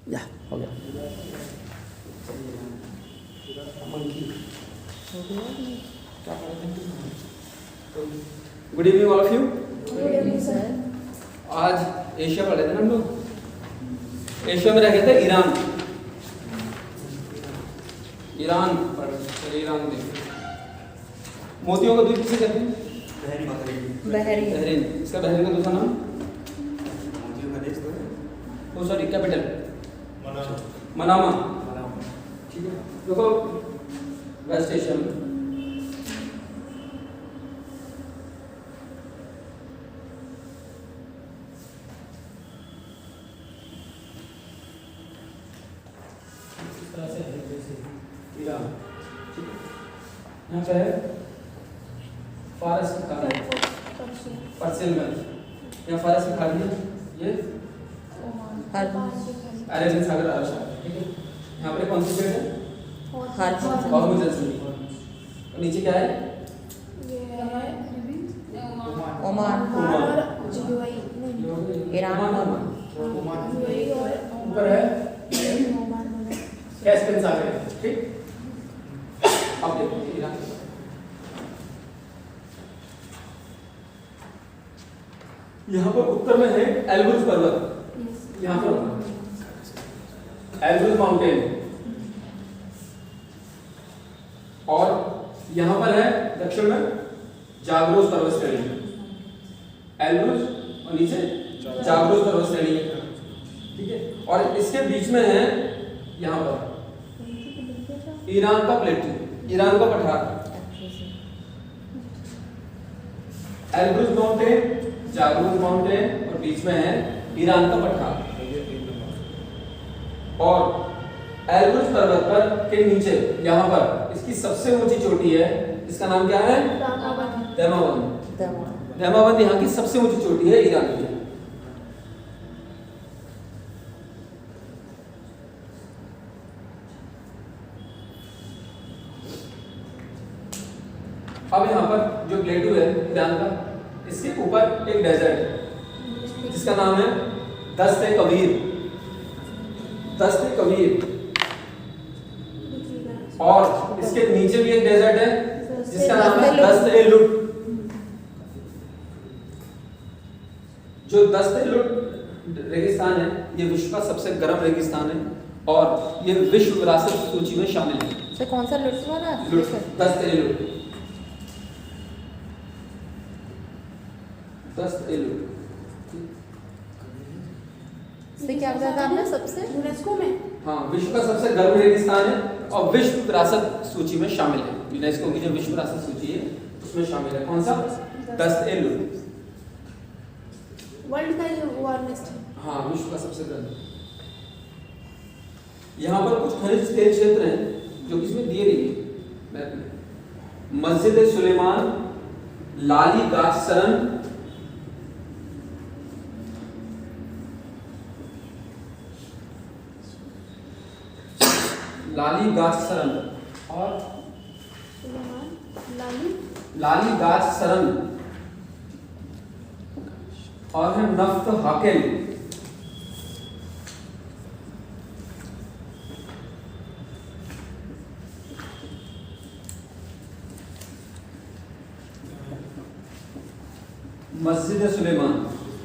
या हो गया। Good evening all of you. Good evening sir. आज एशिया पढ़े थे ना हम लोग। एशिया में रह गए थे ईरान। ईरान पढ़े, ईरान देखो। मोतियों का द्वीप किसे कहते हैं? बहरीन। बहरीन। इसका बहरीन का दूसरा नाम? ओ सॉरी, कैपिटल मनामा। ठीक है, देखो वेस्ट एशिया में इस तरह से है, जैसे ईरान। ठीक है, यहाँ पे है फारस की खाड़ी, पर्शियन गल्फ। यहाँ फारस की खाड़ी है, ये अरेबियन सागर, अरब सागर। ठीक है, यहाँ पर कौन सी स्टेट है? हॉर्मुज़ सी। और नीचे क्या है? ओमान, ईरान, ऊपर है कैस्पियन सागर है। ठीक, अब देखो ईरान। यहाँ पर उत्तर में है एल्ब्रुज पर्वत। यहाँ पर एल्ब्रुज माउंटेन। और यहाँ पर है दक्षिण में जाग्रोस पर्वत श्रेणी। एल्ब्रुज और नीचे जाग्रोस पर्वत श्रेणी। ठीक है, और इसके बीच में है यहाँ पर ईरान का प्लेटू, ईरान का पठार। एल्ब्रुज माउंटेन, जाग्रोस माउंटेन और बीच में है ईरान का पठार। और एल्ब्रुज पर्वत पर के नीचे यहाँ पर इसकी सबसे ऊंची चोटी है, इसका नाम क्या है? दैमावंद। दैमावंद यहाँ की सबसे ऊंची चोटी है ईरान की। अब यहाँ पर जो प्लेटू है ईरान का, इसके ऊपर एक डेजर्ट है जिसका नाम है दस्त कबीर। दस्त कबीर। और इसके नीचे भी एक डेजर्ट है जिसका नाम है दस्त लुट। जो दस्त लुट रेगिस्तान है, ये विश्व का सबसे गर्म रेगिस्तान है और ये विश्व विरासत सूची में शामिल है। सर कौन सा लुट वाला? दस्त लुट। दस्त लुट। इससे क्या बताया था आपने? सबसे यूनेस्को में? हाँ, विश्व का सबसे गर्म रेगिस्तान है और विश्व विरासत सूची में शामिल है। यूनेस्को की जो विश्व विरासत सूची है उसमें शामिल है। कौन सा? दस्त लुट। वर्ल्ड का ये वार्मेस्ट है। हाँ, विश्व का सबसे गर्म। यहाँ पर कुछ खनिज तेल क्षेत्र हैं जो किसमें दिए रही है मैप में। मस्जिद सुलेमान, लाली गाछ सरन, लाली गाछ सरन और लाली गाछ सरन और है नफ्त हाकिम। मस्जिद सुलेमान,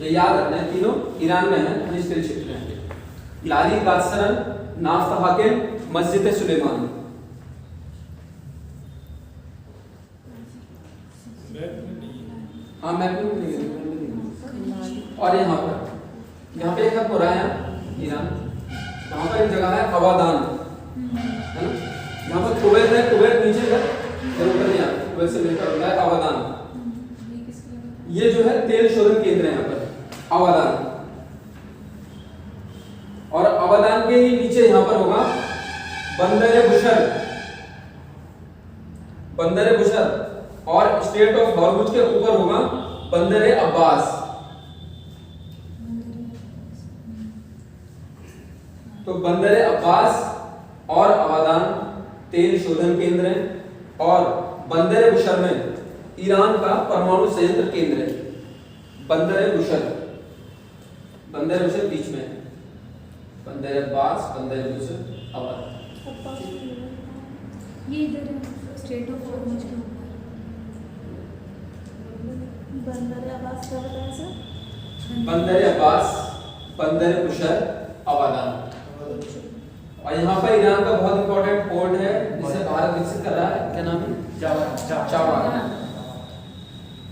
ये याद रखना है, तीनों ईरान में है, खनिज तेल क्षेत्र है। लाली गाछ सरन, नाफ्त हाकिम, मस्जिद सुलेमान। हाँ, मैप में नहीं है। और यहाँ पे एक हो रहा है ईरान। यहाँ पर एक जगह है अवादान, है ना? यहाँ पर कुवैत है, कुवैत नीचे है, ऊपर नहीं आता, कुवैत से मिलकर होता है अवादान। ये जो है तेल शोधन केंद्र है यहाँ पर अवादान। और अवादान के ही नीचे यहाँ पर होगा बंदर बुशर। बंदर बुशर और स्टेट ऑफ हॉर्मुज के ऊपर होगा बंदर अब्बास। तो बंदर अब्बास और अवादान तेल शोधन केंद्र है और बंदर बुशर में ईरान का परमाणु संयंत्र केंद्र है। बंदर बुशर बीच में है। बंदर अब्बास, बंदर बुसर, अवध। ये इधर है स्टेट ऑफ हॉर्मुज के ऊपर। बंदर अब्बास क्या बताया सर? बंदर अब्बास, बंदर बुशर, अवादान। और यहाँ पर ईरान का बहुत इंपॉर्टेंट पोर्ट है जिसे भारत विकसित कर रहा है, क्या नाम है? चावार।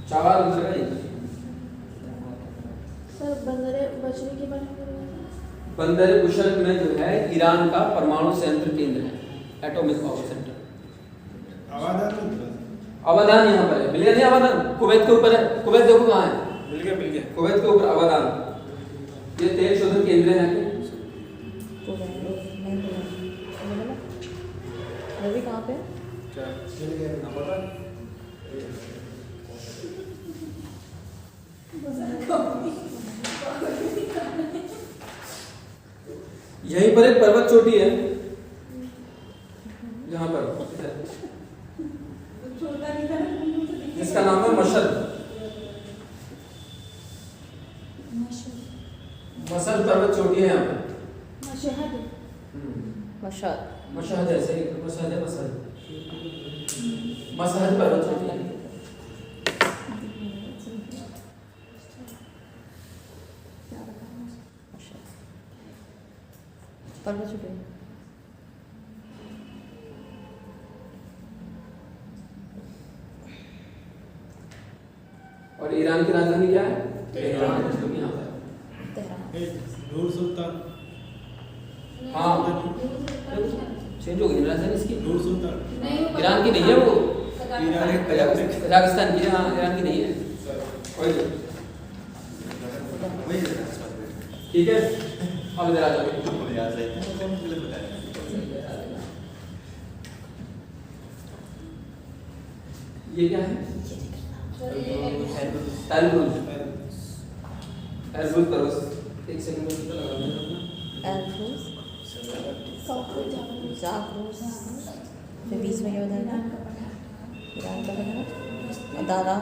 चावार दूसरा है। सर बंदर बचने के बारे में बंदर बुशर में जो है ईरान का परमाणु संयंत्र केंद्र है, एटॉमिक पावर सेंटर। अवादान यहाँ पर है, मिल गया नहीं? अवादान कुवैत के ऊपर है। कुवैत देखो कहाँ है? मिल गया कुवैत के ऊपर अवादान। ये तेल शोधन केंद्र है। रवि कहाँ पे? यहीं पर एक पर्वत चोटी है, यहाँ पर जिसका नाम है मशद। मशद पर्वत चोटी है यहाँ पर। Mashhad Mashhad. मशहद ऐसे ही मशहद है, मशहद मशहद पर्वत चोटी है। पर्वत चोटी। और ईरान की राजधानी क्या है? तेहरान। जो कि यहाँ पर नूर सुल्तान। हाँ चेंज हो गई राजधानी इसकी। नूर सुल्तान ईरान की नहीं है वो, ईरान है, कजाकिस्तान की है। हाँ ईरान की नहीं है। वही तो। ठीक है, अब इधर आ जाओ। ये क्या है? एल्ब्रूज। एल्ब्रूज पर्वत। एक सेकंड में कितना लगा मैंने अपना? एल्ब्रूज, जागरूस जागरूस, फिर बीच में क्या बताया? ईरान का बताया, दारा।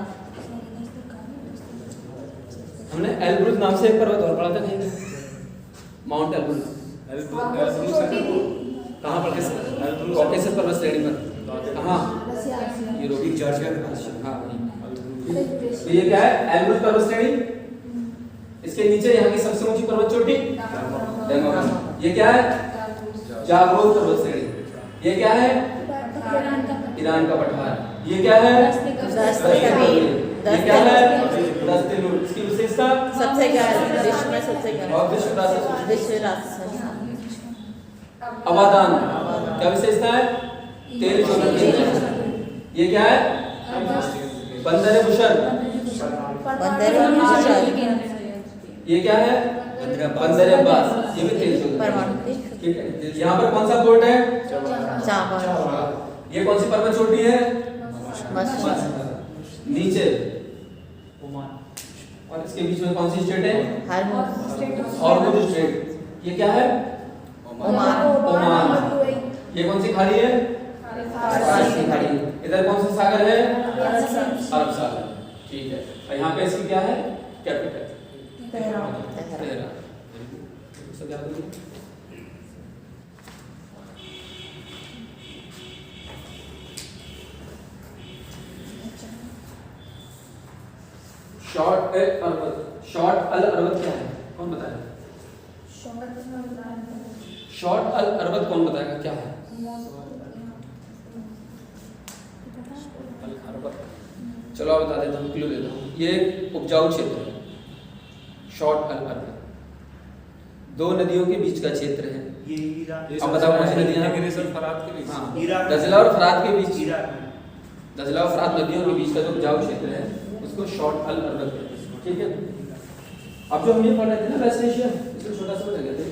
हमने एल्ब्रूज नाम से एक पर्वत और पढ़ा था कहीं? Mount Elburz. कहाँ पढ़े थे? कॉकेसस पर्वत श्रेणी पर। कहाँ? रसिया यूरोप। जॉर्जिया में। हाँ। तो ये क्या है? एल्ब्रूज पर्वत श्रेणी। इसके नीचे यहाँ की सबसे ऊंची पर्वत चोटी डेमोग्राम। ये क्या है? जागरूक पर्वत श्रेणी। ये क्या है? ईरान का पठार। ये क्या है? ये क्या है? दस्तूर। इसकी विशेषता सबसे क्या है विश्व में? सबसे क्या है? और विश्व राष्ट्र विश्व राष्ट्र। अवादान। क्या विशेषता है? तेल शोधन केंद्र। ये क्या है? बंदर बुशर। बंदर बुशर। ये क्या है? बंदर अब्बास। ये भी तेल शोधन। परमाणु। ठीक है। यहाँ पर कौन सा पोर्ट है? चावल। ये कौन सी पर्वत चोटी है? मशहद। नीचे और इसके बीच में कौन सी स्टेट है? Hormuz state. ये क्या है? ओमान। ओमान। ये कौन सी खाड़ी है? फारसी खाड़ी। इधर कौन सा सागर है? अरब सागर। ठीक है। और यहाँ पे इसकी क्या है? Capital Tehran. सब याद होगी। शॉर्ट अल अरबत। शॉर्ट अल अरबत क्या है? कौन बताएगा? शॉर्ट अल अरबत कौन बताएगा क्या है? चलो आप बता देता हूँ, क्लू देता हूँ। ये उपजाऊ क्षेत्र है। शॉर्ट अल अरबत दो नदियों के बीच का क्षेत्र है। ये ईरान। अब बताओ कौन सी नदियाँ? फरात के बीच। हाँ, ईरान। दजला और फरात के बीच। ईरान। दजला और फरात नदियों के बीच का जो उपजाऊ क्षेत्र है उसको शॉर्ट अल अरबत कहते हैं। ठीक है। अब जो हम ये पढ़ रहे थे ना वेस्ट एशिया, इसको छोटा सा लगे थे।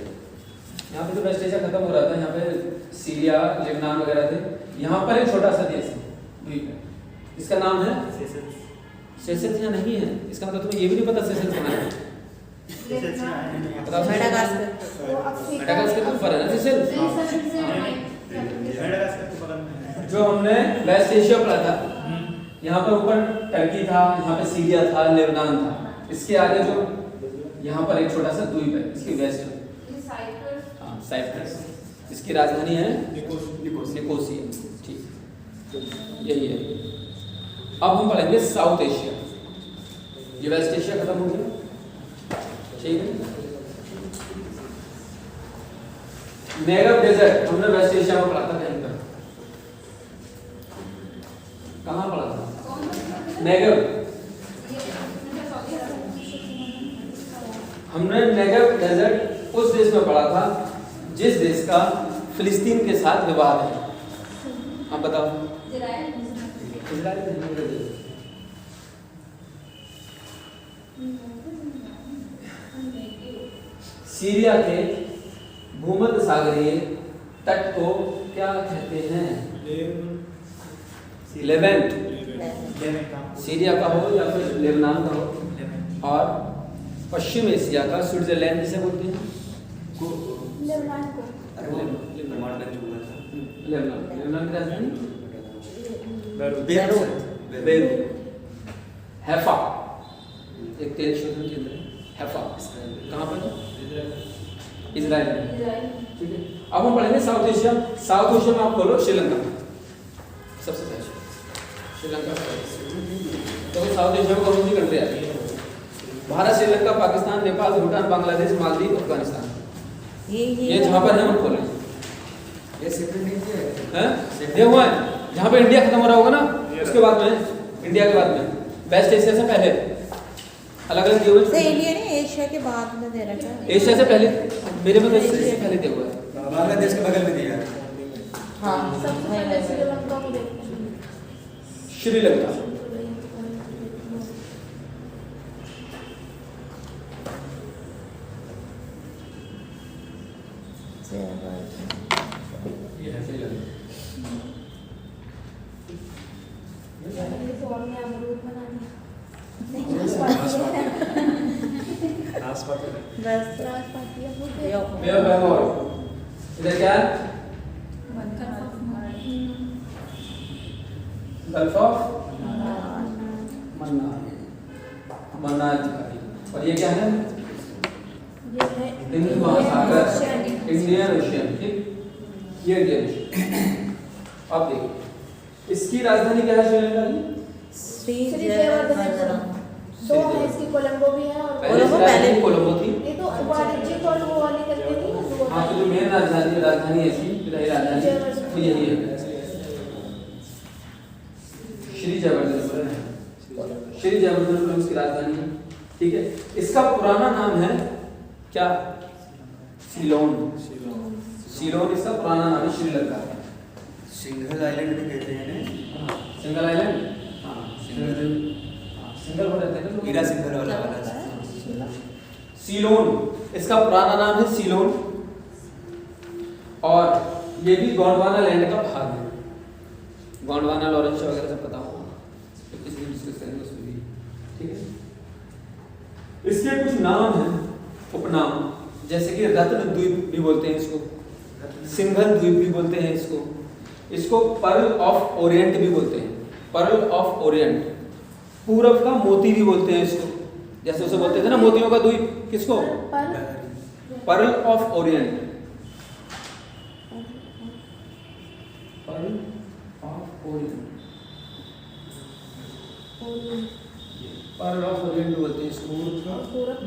यहाँ पे जो वेस्ट एशिया खत्म हो रहा था, यहाँ पे सीरिया, लेबनान वगैरह थे। यहाँ पर एक छोटा सा देश है द्वीप है, इसका नाम है सेशल्स। यहाँ नहीं है, इसका मतलब तुम्हें ये भी नहीं पता सेशल्स कहाँ है? मेडागास्कर। मेडागास्कर के ऊपर है ना सेशल्स। मेडागास्कर के बगल में है। जो हमने वेस्ट एशिया पढ़ा था, यहाँ पर ऊपर टर्की था, यहाँ पे सीरिया था, लेबनान था। इसके आगे जो यहाँ पर एक छोटा सा द्वीप है, इसकी वेस्ट साइप्रस। इसकी राजधानी है निकोसिया। निकोसिया। ठीक, यही है। अब हम पढ़ेंगे साउथ एशिया। ये वेस्ट एशिया खत्म हो गया, ठीक है। नेगव डेजर्ट हमने वेस्ट एशिया में पढ़ा था, कहीं पर कहाँ पढ़ा था? नेगव, हमने नेगव डेजर्ट उस देश में पढ़ा था जिस देश का फिलिस्तीन के साथ विवाद है। आप बताओ। इजराइल। सीरिया के भूमध्य सागरीय तट को क्या कहते हैं? लेवेंट। सीरिया का हो या फिर लेबनान का हो। और पश्चिम एशिया का स्विट्जरलैंड जिसे बोलते हैं, लेबनान को लेबनान की राजधानी बेरूत। बेरूत। हैफा एक तेल शोधन केंद्र है, हैफा। कहाँ पर? इजराइल में, ठीक है। अब हम पढ़ेंगे साउथ एशिया। साउथ एशिया में आप खोलो श्रीलंका, सबसे पहले श्रीलंका। तो साउथ एशिया में कौन सी कंट्री आती है? भारत, श्रीलंका, पाकिस्तान, नेपाल, भूटान, बांग्लादेश, मालदीव, अफगानिस्तान। ये जहाँ पर है वो खोले। ये सेपरेट नहीं किया है? ये हुआ है जहाँ पे इंडिया खत्म हो रहा होगा ना, उसके बाद में इंडिया के बाद में वेस्ट एशिया से पहले अलग अलग दिए हुए। इंडिया ने एशिया के बाद में दे रखा है। एशिया से पहले, मेरे में तो एशिया से पहले दिया हुआ है। बांग्लादेश के बगल में दिया है। हाँ, सबसे पहले श्रीलंका को देखते हैं। श्रीलंका। ये है श्रीलंका। ये तो हमने अमरूद बना दिया। नाशपाती। बस नाशपाती अमरूद यो। बे ऑफ बंगाल। इधर क्या है? Gulf of Mannar. और ये क्या है? ये है हिंद महासागर, इंडियन ओशियन। ठीक, ये इंडियन ओशियन। अब देखिए इसकी राजधानी क्या है श्रीलंका की? श्रीजयवर्धन। दो है इसकी, कोलंबो भी है और पहले कोलंबो थी। ये तो वाणिज्यिक और वो वाली करके नहीं है दो। हाँ, तो जो मेन राजधानी है इसकी, राजधानी तो यही है, श्री जयवर्धन। श्री जयवर्धन उसकी राजधानी है, ठीक है। इसका पुराना नाम है क्या? सीलोन। सीलोन इसका पुराना नाम है श्रीलंका का। सिंगल आइलैंड भी कहते हैं ना? Single island. हाँ, सिंगल हो जाते हैं ना। हीरा सिंगल वाला सीलोन इसका पुराना नाम है, सीलोन। और ये भी गोंडवाना लैंड का भाग है। गोंडवाना, लॉरेंस वगैरह सब पता होगा, तो इसलिए डिस्कस करेंगे उसमें भी, ठीक है। इसके कुछ नाम हैं, उपनाम, जैसे कि रत्न द्वीप भी बोलते हैं इसको, सिंघल द्वीप भी बोलते हैं इसको पर्ल ऑफ ओरिएंट भी बोलते हैं, पर्ल ऑफ ओरिएंट। पूरब का मोती भी बोलते हैं इसको, जैसे उसे बोलते थे ना मोतियों का द्वीप, किसको? Pearl of Orient. Pearl of Orient, pearl of Orient भी बोलते हैं इसको।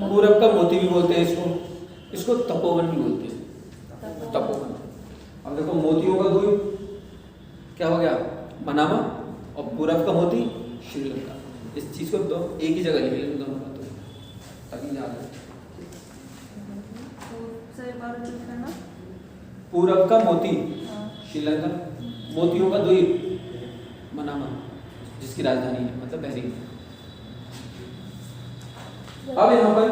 पूरब का मोती भी बोलते हैं इसको तपोवन भी बोलते हैं, तपोवन। अब देखो मोतियों का द्वीप क्या हो गया? मनामा, और पूरब का मोती श्रीलंका। इस चीज को दो एक ही जगह लिख लेंगे दोनों का, तो ताकि याद रहे। पूरब का मोती श्रीलंका, मोतियों का द्वीप मनामा, जिसकी राजधानी है मतलब बहरीन। अब यहाँ पर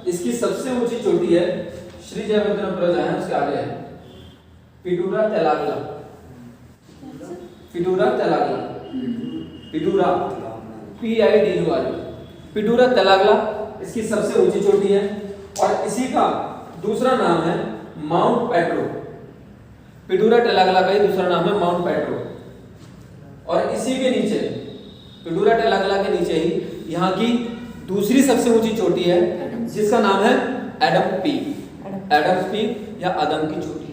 इसकी सबसे ऊंची चोटी है, श्री जयवर्धन पर्वत है, उसके आगे है पिटूरा तेलागला। पिटूरा तेलागला, पिटूरा PIDUR, पिटूरा तेलागला इसकी सबसे ऊंची चोटी है। और इसी का दूसरा नाम है माउंट पेट्रो। पिटूरा तेलागला का ही दूसरा नाम है माउंट पेट्रो। और इसी के नीचे, पिटूरा तेलागला के नीचे ही यहाँ की दूसरी सबसे ऊंची चोटी है, जिसका नाम है एडम पीक। एडम पीक या आदम की चोटी।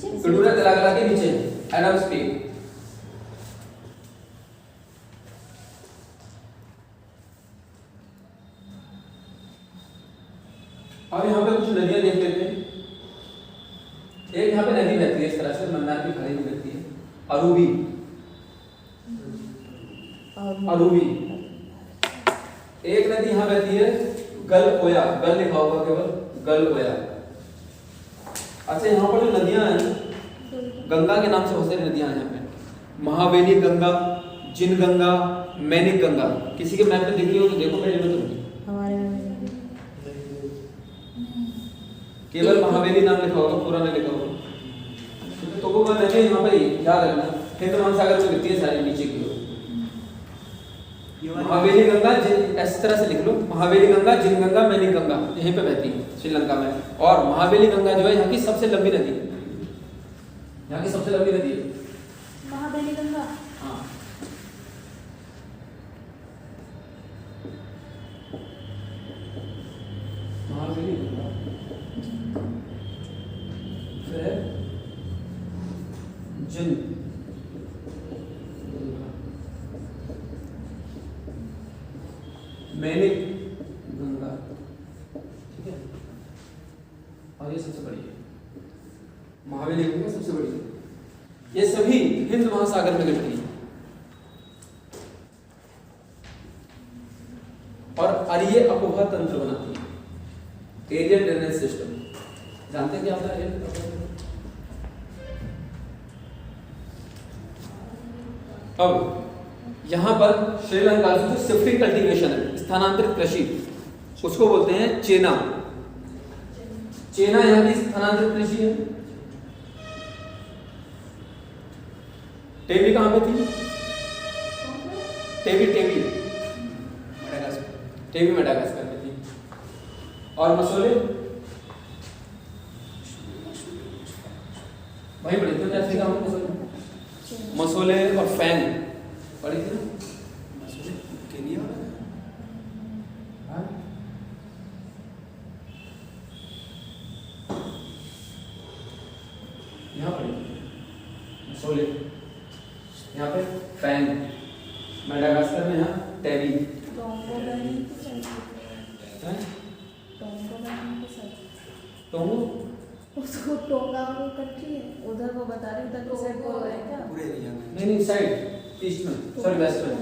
नीचे पिडूरा तेलागला के नीचे एडम्स पीक। अब यहाँ पे कुछ नदियां देख लेते हैं। एक यहाँ पे नदी बहती है इस तरह से, मन्नार की खाड़ी में बहती है, अरूबी। अरूबी। एक नदी यहाँ बहती है गलकोया, गल लिखा होगा केवल, गलकोया। अच्छा, यहाँ पर जो नदियां हैं गंगा के नाम से बहुत सारी नदियां हैं यहाँ पे। महावेली गंगा, जिन गंगा, मैनिक गंगा। किसी के मैप में दिख रही हो तो देखो, मेरे में तो नहीं। हमारे में केवल महावेली नाम लिखा होगा, पूरा नहीं लिखा होगा। तो वो नदियां यहाँ पे याद रखना, हिंद महासागर में गिरती है सारी नीचे की ओर। महावेली गंगा, इस तरह से लिख लो, महावेली गंगा, जिन गंगा, मैनिक गंगा यहीं पे बहती है श्रीलंका में। और महावेली गंगा जो है यहाँ की सबसे लंबी नदी है, यहाँ की सबसे लंबी नदी है महावेली गंगा। हाँ। महावेली गंगा फिर है जिन मैनिक गंगा, ठीक है। और ये सबसे बड़ी है महावेली गंगा, सबसे बड़ी है। ये सभी हिंद महासागर में गिरती है। और अरीय अपोहा तंत्र बनाती है, एरियल ड्रेनेज सिस्टम। जानते हैं क्या होता है एरियल अपोहा? अब यहां पर श्रीलंका की जो शिफ्टिंग कल्टीवेशन है, स्थानांतरित कृषि, उसको बोलते हैं चेना। चेना यहाँ की स्थानांतरित कृषि है। टेबी कहां पे थी? टेबी मेडागास्कर में थी। और मसोले वही पढ़ी थी क्या? अफ्रीका में मसोले और फैंग पढ़ी थी ना? केनिया हाँ? यहाँ पढ़ी मसोले, यहाँ पे फैंग, मेडागास्कर में यहाँ टेबी। टोंगो उसको टोंगा वो कंट्री है। उधर वो बता रही उधर की साइड बोल रहे हैं क्या? पूरे एरिया में। नहीं साइड ईस्ट में, सॉरी वेस्ट में।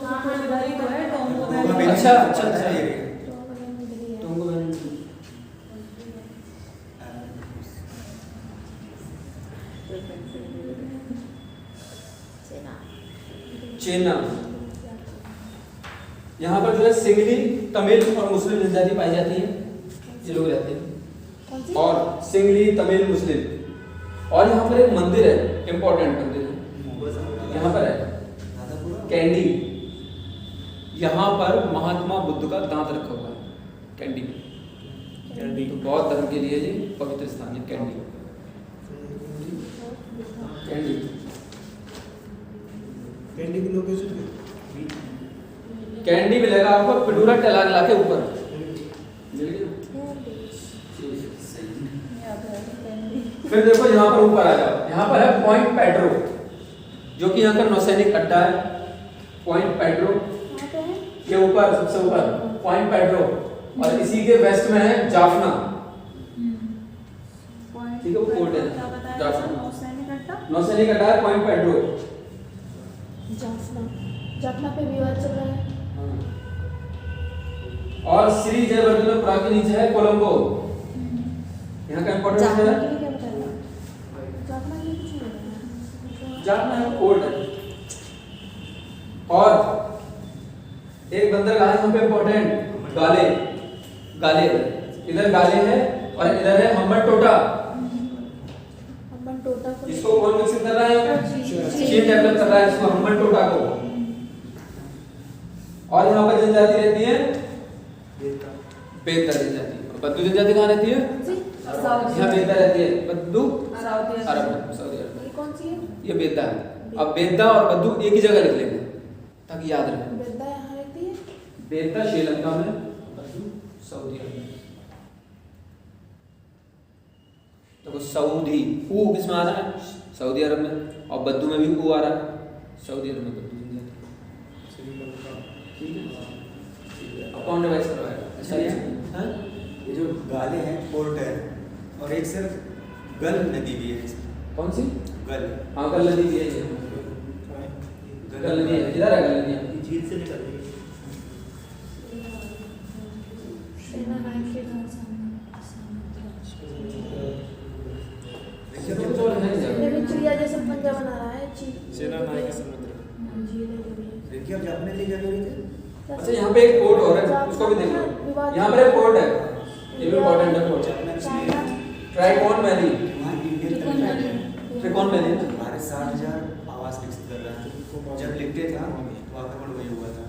हाँ हाँ उधर ही तो है टोंगो टोंगो वैली। अच्छा अच्छा अच्छा एरिया। टोंगा में मिली है। टोंगो वैली। चेना। यहाँ पर जो है सिंगली, तमिल और मुस्लिम जनजाति पाई जाती है, ये लोग रहते हैं। कौन सी? और सिंगली, तमिल, मुस्लिम। और यहाँ पर एक मंदिर है, इंपॉर्टेंट मंदिर है, यहाँ पर है कैंडी। यहाँ पर महात्मा बुद्ध का दांत रखा हुआ है कैंडी में। तो बौद्ध धर्म के लिए ये पवित्र स्थान है कैंडी। कैंडी कैंडी की लोकेशन कैंडी मिलेगा आपको पिडूरा टेलागला के ऊपर। फिर देखो यहाँ पर ऊपर आ जाओ, यहाँ पर है पॉइंट पेड्रो, जो कि यहाँ का नौसैनिक अड्डा है। पॉइंट पेड्रो कहाँ पे है? के ऊपर, सबसे ऊपर पॉइंट पेड्रो। और इसी के वेस्ट में है जाफना, ठीक है, वो पोर्ट है जाफना। नौसैनिक अड्डा है पॉइंट पेड्रो। जाफना। जाफना पे विवाद चल रहा है। और श्री जयवर्धनपुरा के नीचे है कोलंबो। यहाँ का इंपॉर्टेंस जाफना है, के लिए क्या बताया? जाफना के लिए कुछ नहीं बताया। जाफना है पोर्ट है। और एक बंदरगाह है यहाँ पे इंपॉर्टेंट, गाले। गाले, इधर गाले है और इधर है हम्बनटोटा। हम्बनटोटा को इसको कौन विकसित कर रहा है यहाँ पे? चीन डेवलप कर रहा है इसको, हम्बनटोटा को। और यहाँ पर जनजाति रहती है बेदा जनजाति। बद्दू जनजाति कहाँ रहती है? यहाँ बेदा रहती है। बद्दू अरब में, सऊदी अरब। ये कौन सी है? ये बेदा है। अब बेदा और बद्दू एक ही जगह लिख लेंगे ताकि याद रहे। बेदा यहाँ रहती है। बेदा श्रीलंका में, बद्दू सऊदी अरब में। देखो सऊदी, ऊ किसमें आ रहा है? सऊदी अरब में। और बद्दू में भी ऊ आ रहा है, सऊदी अरब में बद्दू नहीं आता। ठीक है, अब कौन डिवाइस करवाएगा? अच्छा ये जो गाले हैं पोर्ट है, और एक सिर्फ गल नदी भी है। कौन सी? गल। हाँ गल नदी भी है, गल नदी है, इधर है गल नदी। झील से निकल रही है। लेकिन चिड़िया जैसा पंजा बना रहा है सेना नायक समुद्र। देखिए अब जापने के लिए क्या करी थे? अच्छा यहाँ पे एक पोर्ट और है, उसको भी देख लो। यहाँ पर एक पोर्ट है, ये भी इम्पोर्टेंट है पोर्ट। ट्राइकॉन वैली, वहाँ इंडियन ट्राइकॉन वैली है। हमारे 60,000 आवास विकसित कर रहा है। जब लिखते था तो आक्रमण वही हुआ था,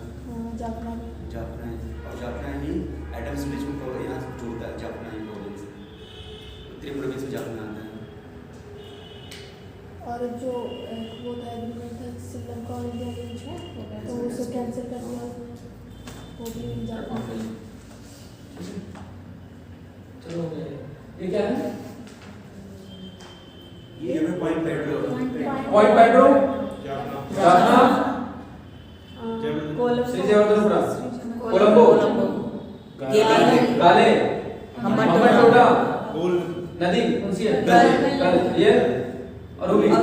जापना है। और जापना ही एडम स्मिथ को यहाँ से जोड़ता है, जापना ही प्रोविंस, उत्तरी प्रोविंस में जापना आता है। और जो वो था एग्रीमेंट था श्रीलंका और इंडिया के बीच में, तो उसे कैंसिल कर दिया उसने, वो भी जापना। चलो ये क्या है? ये में पॉइंट पेड्रो, पॉइंट पेड्रो, जाफना, श्री जयवर्धनपुरा, कोलंबो, गाले, हम्बलटोटा, नदी कौन सी है? गल। ये और वो ये हाँ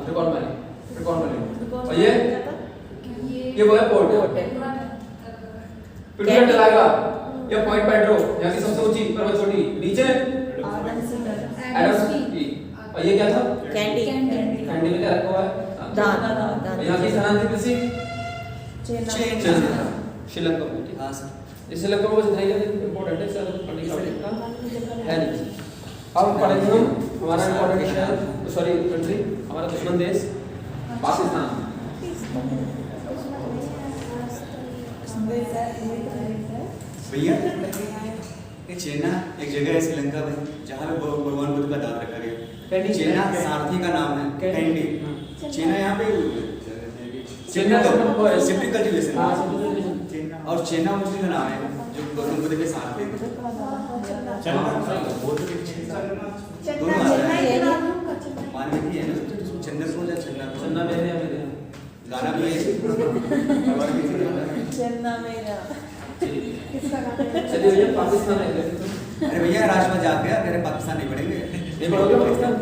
त्रिकोण वैली। और ये वो है पोर्ट। पिटूएट लागा, ये पॉइंट पेड्रो, यहाँ की सबसे ऊंची पर्वत चोटी। नीचे एडम्स की। और ये क्या था? कैंडी। कैंडी में क्या रखा हुआ है? दान। यहाँ की स्थानांतरित कृषि चेना। श्रीलंका में। ठीक हाँ सर। इस श्रीलंका में बताइए इंपॉर्टेंट है सर, पढ़ने की आवश्यकता है नहीं। अब पढ़ेंगे हम हमारा इम्पोर्टेंट शहर, सॉरी कंट्री, हमारा दुश्मन देश पाकिस्तान। भैया ये चेना एक जगह है श्रीलंका में जहाँ पे भगवान बुद्ध का दान रखा गया। चेना सारथी का नाम है, कैंडी। चेना यहाँ पे शिफ्टिंग कल्टीवेशन और चेना मुस्लिम का नाम है जो गौतम बुद्ध के साथ थे। मानवीय है ना, चंद्रपुर या चन्ना मेरे गाना भी है। चन्ना मेरा। चलिए भैया पाकिस्तान है। अरे भैया राजमा जाग गया, मेरे पाकिस्तान नहीं पढ़ेंगे। नहीं पढ़ोगे पाकिस्तान?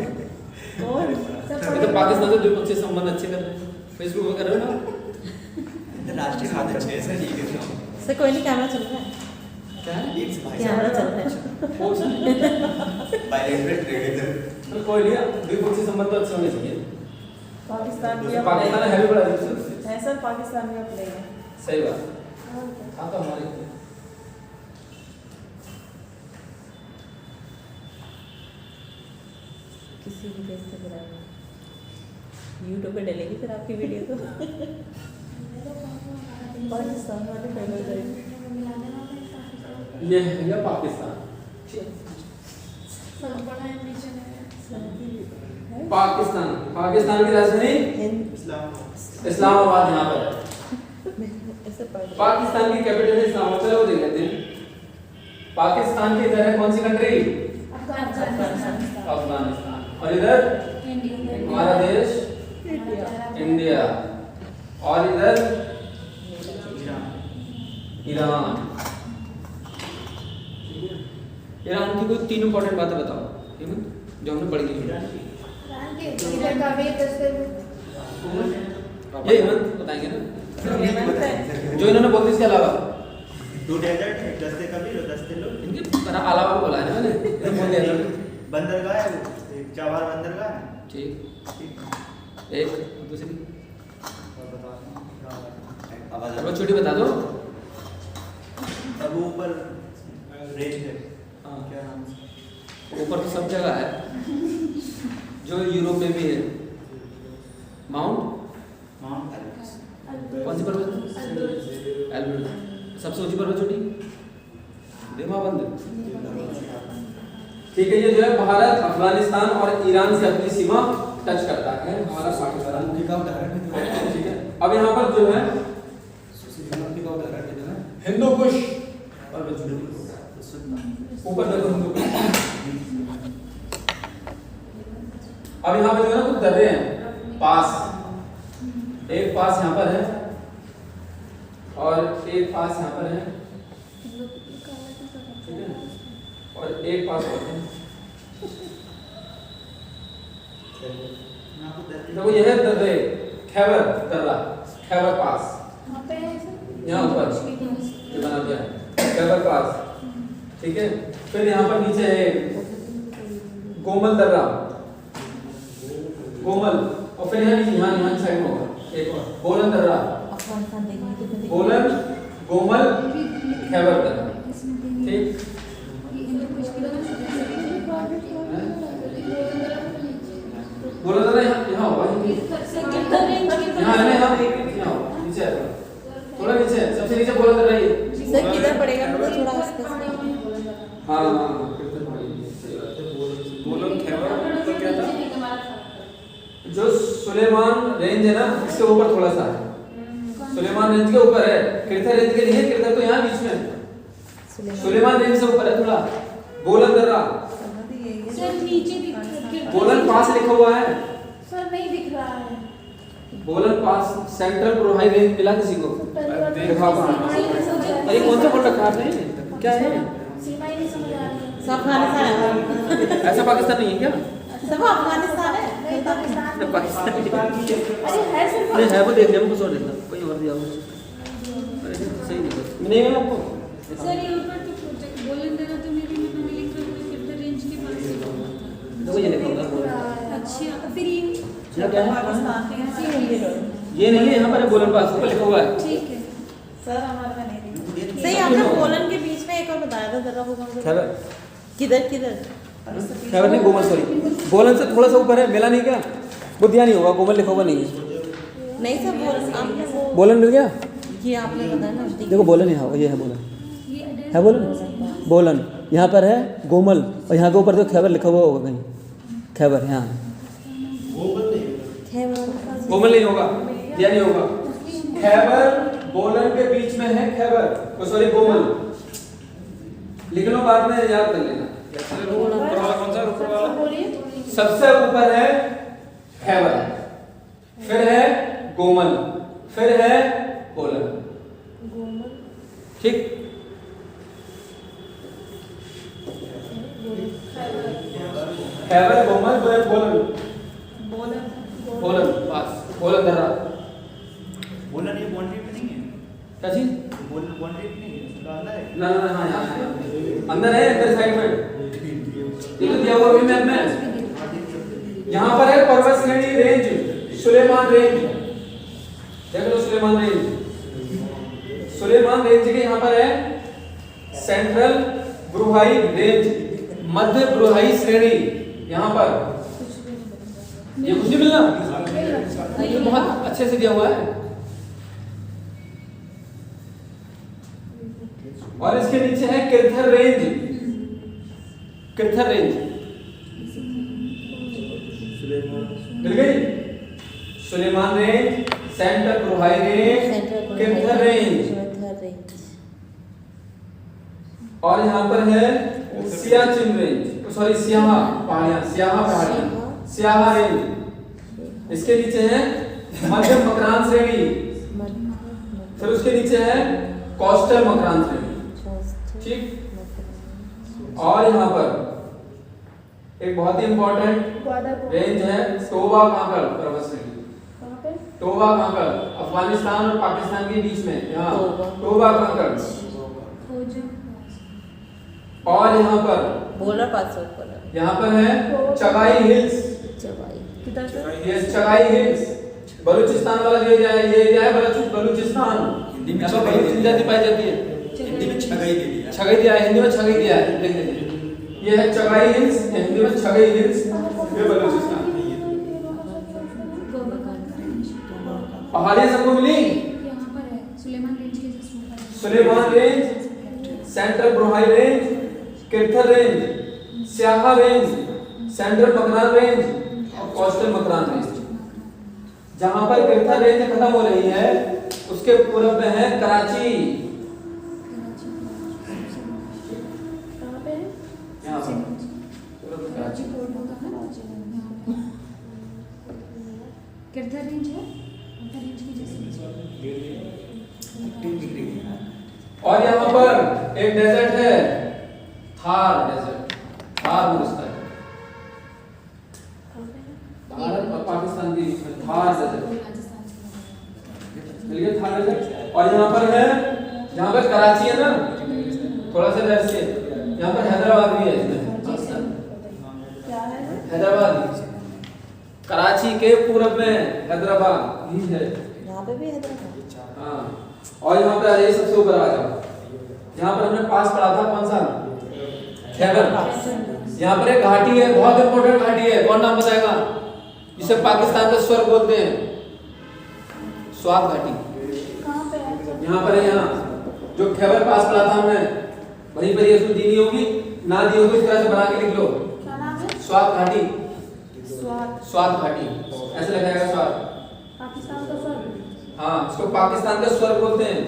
ये तो पाकिस्तान से द्विपक्षीय संबंध अच्छे कर रहे हैं, फेसबुक पे कर रहे हो ना। राष्ट्रीय खाते अच्छे हैं सर, ठीक है सर कोई नहीं, कैमरा चल रहा है। क्या है? इट्स भाई कैमरा चल रहा है। कौन सा? बायलैटरल ट्रेड इधर। तो कोई नहीं, द्विपक्षीय संबंध तो अच्छे होने चाहिए। पाकिस्तान भी पाकिस्तान है भी बड़ा है सर, पाकिस्तान में अपने है। सही बात। हाँ तो हमारे किसी भी देश से बुरा नहीं, यूट्यूब पे डलेगी फिर आपकी वीडियो तो। पाकिस्तान वाले पहले जाएंगे। ये है भैया पाकिस्तान। पाकिस्तान, पाकिस्तान की राजधानी इस्लामाबाद। यहाँ पर ऐसे पढ़ पाकिस्तान की कैपिटल है इस्लामाबाद। चलो देख लेते हैं पाकिस्तान की इधर है कौन सी कंट्री? अफगानिस्तान। और इधर हमारा देश इंडिया। और इधर ईरान। ईरान की कोई तीन इंपॉर्टेंट बातें बताओ जो हमने पढ़ी थी। ये हेमंत बताएंगे ना, जो इन्होंने बोल दी इसके अलावा। 2 डेजर्ट है, 10 कबीर और 10 लोग। इनके अलावा बोला है ना मैंने, इन्होंने बोल दिया था। बंदरगाह है, एक चाबार बंदरगाह है। ठीक, एक दूसरी और बताओ वो छोटी बता दो। अब ऊपर रेंज है, हाँ क्या नाम है? ऊपर तो सब जगह है, जो यूरोप में भी है। माउंट कौन सी पर्वत? एल्ब्रस। सबसे ऊंची पर्वत छोटी देमाबंद। ठीक है, ये जो है भारत अफगानिस्तान और ईरान से अपनी सीमा टच करता है हमारा पाकिस्तान। का उदाहरण है। ठीक है, अब यहाँ पर जो है का उदाहरण है हिंदू कुश पर्वत छोटी। ऊपर देखो हिंदू। अब यहाँ पे जो है ना कुछ दर्रे हैं, पास, एक पास यहाँ पर है और एक पास यहाँ पर है, ठीक है, और एक पास और है। देखो ये है दर्रे, खैबर दर्रा, खैबर पास, यहाँ ऊपर जो बना दिया है खैबर पास, ठीक है। फिर यहाँ पर नीचे है गोमल दर्रा, गोमल, और फिर यहाँ यहाँ साइड में होगा एक और बोलन दर्रा, अफगानिस्तान देखने तो कभी बोलन, गोमल, खैबर दर्रा, ठीक। बोलन दर्रा यहाँ होगा, यहाँ है ना, यहाँ नीचे है, थोड़ा नीचे, सबसे नीचे बोलन दर्रा ये। सर किधर पड़ेगा मतलब थोड़ा आसपास में? हाँ बोलन खैबर ऊपर क्या था, जो सुलेमान रेंज है ना इसके ऊपर थोड़ा सा है, सुलेमान रेंज के ऊपर है, किरथर रेंज के नहीं है, किरथर तो यहाँ बीच में है, सुलेमान रेंज से ऊपर है थोड़ा। बोलन दर्रा, सर नीचे दिख बोलन पास लिखा हुआ है, सर नहीं दिख रहा है। बोलन पास सेंट्रल प्रोहाई रेंज मिला किसी को? दिखाओ कहाँ? अरे कौन सा बोल रखा आपने, क्या है? सीमा ही नहीं समझ आ रही है। सब अफगानिस्तान है। ऐसा पाकिस्तान नहीं है क्या? सब अफगानिस्तान है। नहीं पाकिस्तान पाकिस्तान अरे है सर नहीं है, वो देख लिया, कुछ और देखना, कोई और दिया होगा। सही नहीं है आपको। सर ये ऊपर तो प्रोजेक्ट बोलन दर्रा तो मेरी में मैंने लिख रखा है किधर रेंज के पास से होता है। देखो ये लिखा होगा। अच्छा फिर ये क्या क्या है? पाकिस्तान के ऐसे ही होंगे लोग। ये नहीं है, यहाँ पर है बोलन पास, ऊपर लिखा हुआ है। ठीक है। सर हमारे में नहीं दिखा। सही आपने बोलन के बीच में एक और बताया था जरा वो कौन सा? खैबर, किधर किधर? खैबर नहीं, गोमल, सॉरी, बोलन से थोड़ा सा ऊपर है, मिला नहीं क्या? वो दिया नहीं होगा, गोमल लिखा हुआ नहीं है। नहीं सर बोलन आपने वो बोलन मिल गया? ये आपने बताया ना। देखो बोलन यहाँ, ये है बोलन, ये एड्रेस है बोलन, बोलन यहाँ पर है, गोमल, और यहाँ के ऊपर तो खैबर लिखा हुआ होगा कहीं, खैबर यहाँ, गोमल नहीं होगा, दिया नहीं होगा। खैबर बोलन के बीच में है, खैबर, सॉरी गोमल, लिख लो बाद में याद कर लेना। कौन सा ऊपर वाला? सबसे ऊपर है खैबर, फिर है गोमल, फिर है बोलन, ठीक। खैबर, गोमल, बोलन, बोलन पास, बोलन दर्रा, बोलन ये बाउंड्री पे नहीं है, क्या चीज? बोलन बाउंड्री पे नहीं है, उसका अंदर है। ना ना हाँ यहाँ है, अंदर है, अंदर साइड में, ये तो दिया हुआ भी मैप में। यहाँ पर है पर्वत श्रेणी रेंज, सुलेमान रेंज, देख लो सुलेमान रेंज, सुलेमान रेंज के यहाँ पर है सेंट्रल ब्रुहाई रेंज, मध्य ब्रुहाई श्रेणी, यहाँ पर ये कुछ नहीं मिलना, ये बहुत अच्छे से दिया हुआ है। और इसके नीचे है किरथर रेंज, किरथर रेंज मिल गई, Sulaiman range, central Brahui range, Kirthar range, और यहाँ पर है सियाचिन रेंज, सॉरी सियाहा पहाड़ियाँ, सियाहा पहाड़ियाँ, सियाहा रेंज। इसके नीचे है मध्य मकरान श्रेणी, फिर उसके नीचे है कोस्टल मकरान श्रेणी, ठीक। और यहाँ पर एक बहुत ही इंपॉर्टेंट रेंज है टोबा कांकड़ पर्वत श्रेणी, टोबा कांकड़, अफगानिस्तान और पाकिस्तान के बीच में, यहाँ टोबा कांकड़। और यहाँ पर बोलर पास ऊपर यहाँ पर है चगाई हिल्स, किधर से? ये चगाई हिल्स, बलूचिस्तान वाला जो एरिया है, ये एरिया है बलूचिस्तान, हिंदी में यहाँ पर बलूच जनजाति पाई जाती है। हिंदी में छगई दे दिया, छगई दिया है, हिंदी में छगई दिया है, लिख लीजिए। ये है चगाई हिल्स, हिंदी में छगई हिल्स, ये बलूचिस्तान। पहाड़ियाँ सबको मिली? यहाँ पर है सुलेमान रेंज के जस्ट ऊपर है। Sulaiman range, central Brahui range, Kirthar range, Siahan range, central Makran range और कोस्टल मकरान रेंज। जहां पर किरथर रेंज खत्म हो रही है उसके पूर्व में है कराची, किधर रेंज है? उधर रेंज की जैसे 15 डिग्री है। और यहाँ पर एक डेजर्ट है, थार डेजर्ट, थार मुस्तान, भारत और पाकिस्तान के बीच में थार डेजर्ट, मिल गया थार डेजर्ट। और यहाँ पर है, यहाँ पर कराची है ना, थोड़ा सा इधर से, यहाँ पर हैदराबाद भी है इसमें, पाकिस्तान क्या है? हैदराबाद, कराची के पूरब में हैदराबाद ही है। यहाँ पे भी हैदराबाद। हाँ, और यहाँ पे आ जाइए, सबसे ऊपर आ जाओ। यहाँ पर हमने पास पढ़ा था कौन सा, खैबर। यहाँ पर एक घाटी है, बहुत इंपॉर्टेंट घाटी है, कौन नाम बताएगा? जिसे पाकिस्तान का स्वर्ग बोलते हैं, स्वात घाटी। कहाँ पे है? यहाँ पर है, यहाँ जो खैबर पास पढ़ा था हमने, वहीं पर ये उसमें दी नहीं होगी, ना दी होगी, इस तरह से बना के लिख लो, क्या नाम है? स्वात घाटी, स्वाद। स्वात घाटी ऐसे लिखा जाएगा, स्वात। पाकिस्तान का स्वर्ग। हाँ, इसको पाकिस्तान का स्वर्ग बोलते हैं।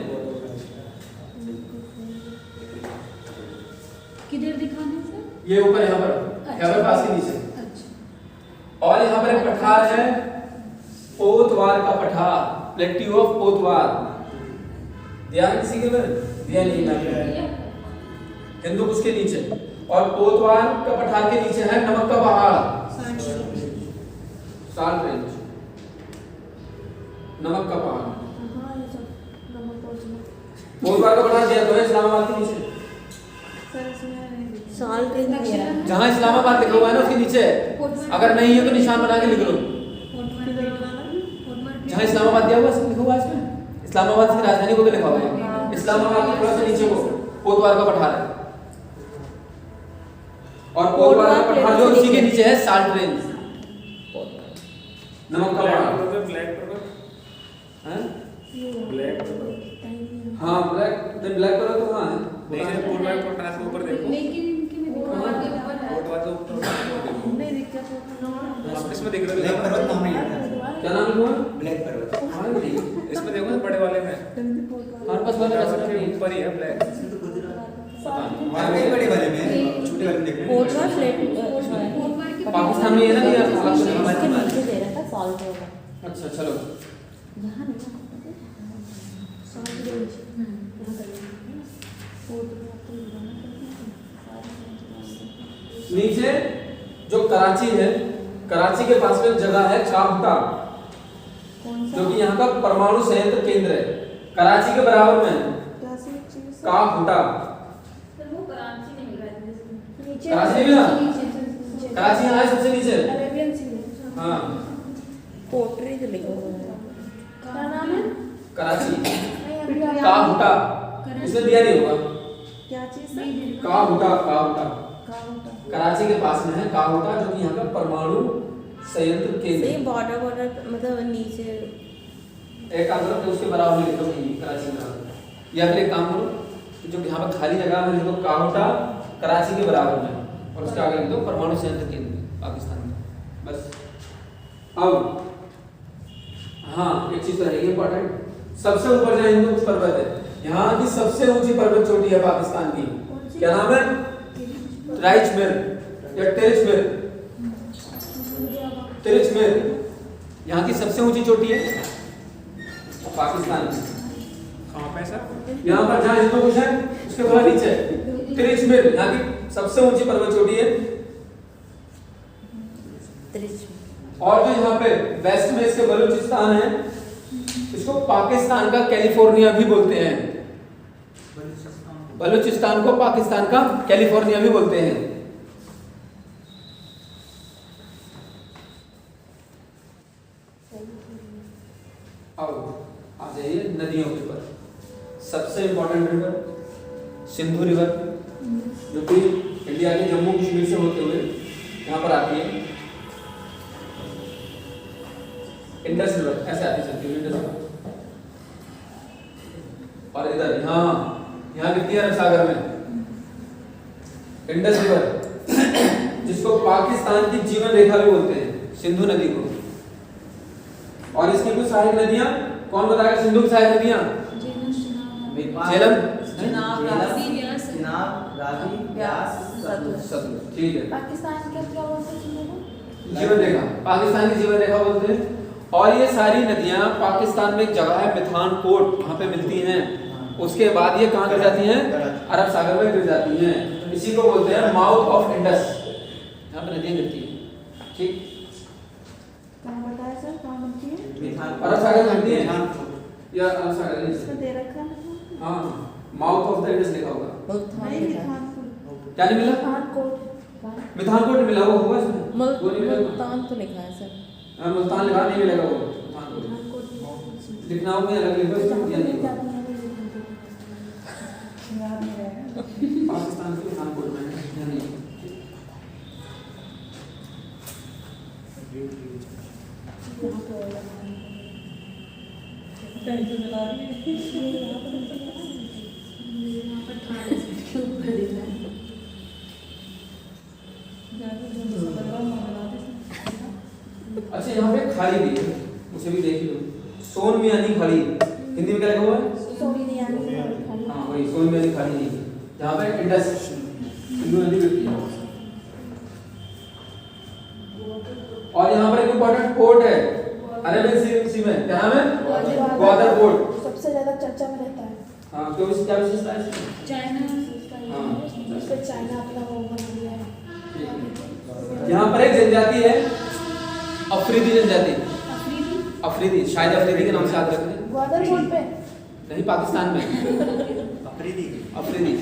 किधर दिखाने सर? ये ऊपर यहाँ पर खैबर पास के नीचे। अच्छा। और यहाँ पर एक पठार है, पोतवार का पठार, प्लेट्यू ऑफ पोतवार। ध्यान किसी के में दिया नहीं ना, हिंदू उसके नीचे, और पोतवार का पठार के नीचे है नमक का पहाड़, साल्ट रेंज, नमक का पहाड़। हाँ, ये सब नमक पहुँचना। पोतवार का पठार दिया तो है इस्लामाबाद के नीचे, सर इसमें नहीं दिखा। साल के नहीं है। जहाँ इस्लामाबाद लिखा हुआ है ना उसके नीचे, अगर नहीं है तो निशान बना के लिख लो। जहाँ इस्लामाबाद दिया हुआ है लिखा हुआ है इसमें, इस्लामाबाद की राजधानी को भी लिखा हुआ है, इस्लामाबाद के थोड़ा सा नीचे को पोतवार का पठार है। और पोतवार का पठार जो उसी के नीचे है साल्ट रेंज, नमक का पहाड़। हैं? हाँ, ब्लैक, नहीं ब्लैक कलर तो हाँ है। लेकिन इनके में नहीं दिखता तो इसमें देख ब्लैक पर्वत नाम नहीं है। क्या नाम लिखा हुआ है? ब्लैक पर्वत। हाँ, नहीं। इसमें देखो ना बड़े वाले में हमारे पास वाला ऐसा नहीं है। ऊपर ही है ब्लैक। पता नहीं। वहाँ पे बड़े वाले में, छोटे वाले में देख रहे हैं। पोतवार प्लेट पाकिस्तान में ये ना दिया, अलग से इसके हमारे नीचे दे रहा था सॉल्ट वाला। अच्छा चलो, यहाँ नहीं था। South range. यहाँ कर लेंगे। नीचे जो कराची है, कराची के पास में जगह है काहुटा, जो कि यहाँ का परमाणु संयंत्र केंद्र है, कराची के बराबर में है क्या सी चीज़? काहुटा। नीचे कराची भी ना, कराची यहाँ है सबसे नीचे। अरेबियन सी। हाँ, पोट्री जो लिखा हुआ है। क्या नाम है? कराची, नहीं अभी आया। काहुटा, इसमें दिया नहीं होगा। क्या चीज़ है? काहुटा, काहुटा काहुटा। कराची के पास में है काहुटा, जो कि यहाँ का परमाणु संयंत्र केंद्र सही है। बॉर्डर मतलब नीचे एक काम करो कि उसके बराबर में लिखो नहीं, कराची में। या फिर एक काम करो कि जो यहाँ पर खाली जगह में लिखो काहुटा, कराची के बराबर में, और उसके आगे लिख दो परमाणु संयंत्र केंद्र पाकिस्तान में, बस। अब हाँ, एक चीज तो है इंपॉर्टेंट, सबसे ऊपर जहाँ हिंदू कुछ पर्वत है, यहाँ की सबसे ऊंची पर्वत चोटी है पाकिस्तान की, क्या नाम है? राइचमेर या टेरिचमेर, टेरिचमेर यहाँ की सबसे ऊंची चोटी है पाकिस्तान की। कहाँ पे सर? यहाँ पर जहाँ हिंदू कुछ है उसके थोड़ा नीचे टेरिचमेर यहाँ की सबसे ऊंची पर्वत चोटी है। और जो यहाँ पे वेस्ट में इसके बलूचिस्तान है, इसको पाकिस्तान का कैलिफोर्निया भी बोलते हैं। बलूचिस्तान को पाकिस्तान का कैलिफोर्निया भी बोलते हैं। अब आ जाइए नदियों के ऊपर, सबसे इंपॉर्टेंट रिवर सिंधु रिवर, जो कि इंडिया के जम्मू कश्मीर से होते हुए यहाँ पर आती है। इंडस रिवर ऐसे आती चलती है, इंडस रिवर। और इधर यहाँ कितनी है अरब सागर में इंडस रिवर, जिसको पाकिस्तान की जीवन रेखा भी बोलते हैं, सिंधु नदी को। और इसकी कुछ सहायक नदियां, कौन बताएगा सिंधु की सहायक नदियां? झेलम, सतलुज, ठीक है। पाकिस्तान का क्या बोलते हैं? जीवन रेखा, पाकिस्तान की जीवन रेखा बोलते हैं। और ये सारी नदियां पाकिस्तान में एक जगह है मिठानकोट, वहां पे मिलती हैं। उसके बाद ये कहाँ गिर जाती हैं? अरब सागर में गिर जाती हैं। इसी को बोलते हैं माउथ ऑफ इंडस, यहाँ पे नदियां गिरती हैं। ठीक, कहाँ बताया सर, कहाँ बनती है? अरब सागर में मिलती हैं या अरब सागर नहीं? इसमें दे रखा है। हाँ, माउथ ऑफ द इंडस लिखा होगा। नहीं, क्या नहीं मिला? मिठानकोट। मिठानकोट मिला वो होगा इसमें? वो नहीं मिलेगा। मुल्तान तो लिखा है सर। मुल्तान लिखा नहीं मिलेगा वो। मिठानकोट लिखना होगा या अलग लिखो, इसमें दिया नहीं होगा। पाकिस्तान के मिठानकोट में है या नहीं? अच्छा, यहाँ पे खाड़ी दी है, उसे भी देख लो। सोन मियानी खाड़ी, हिंदी में क्या लिखा हुआ है? हाँ वही सोन मियानी खाड़ी नहीं, जहाँ पे इंडस सिंधु नदी गिरती है। और यहाँ पर एक इम्पोर्टेंट पोर्ट है अरेबियन सी में, क्या नाम है? ग्वादर पोर्ट। सबसे ज्यादा चर्चा में रहता है। हाँ, क्यों? इस क्या विशेषता है इसकी? चाइना हाँ। इस पे चाइना अपना वो बना लिया है। यहाँ पर एक जनजाति है अफरीदी जनजाति। अफरीदी, अफरीदी, शायद अफरीदी के नाम से याद रखते हैं। ग्वादर पोर्ट पे नहीं, पाकिस्तान में अफरीदी।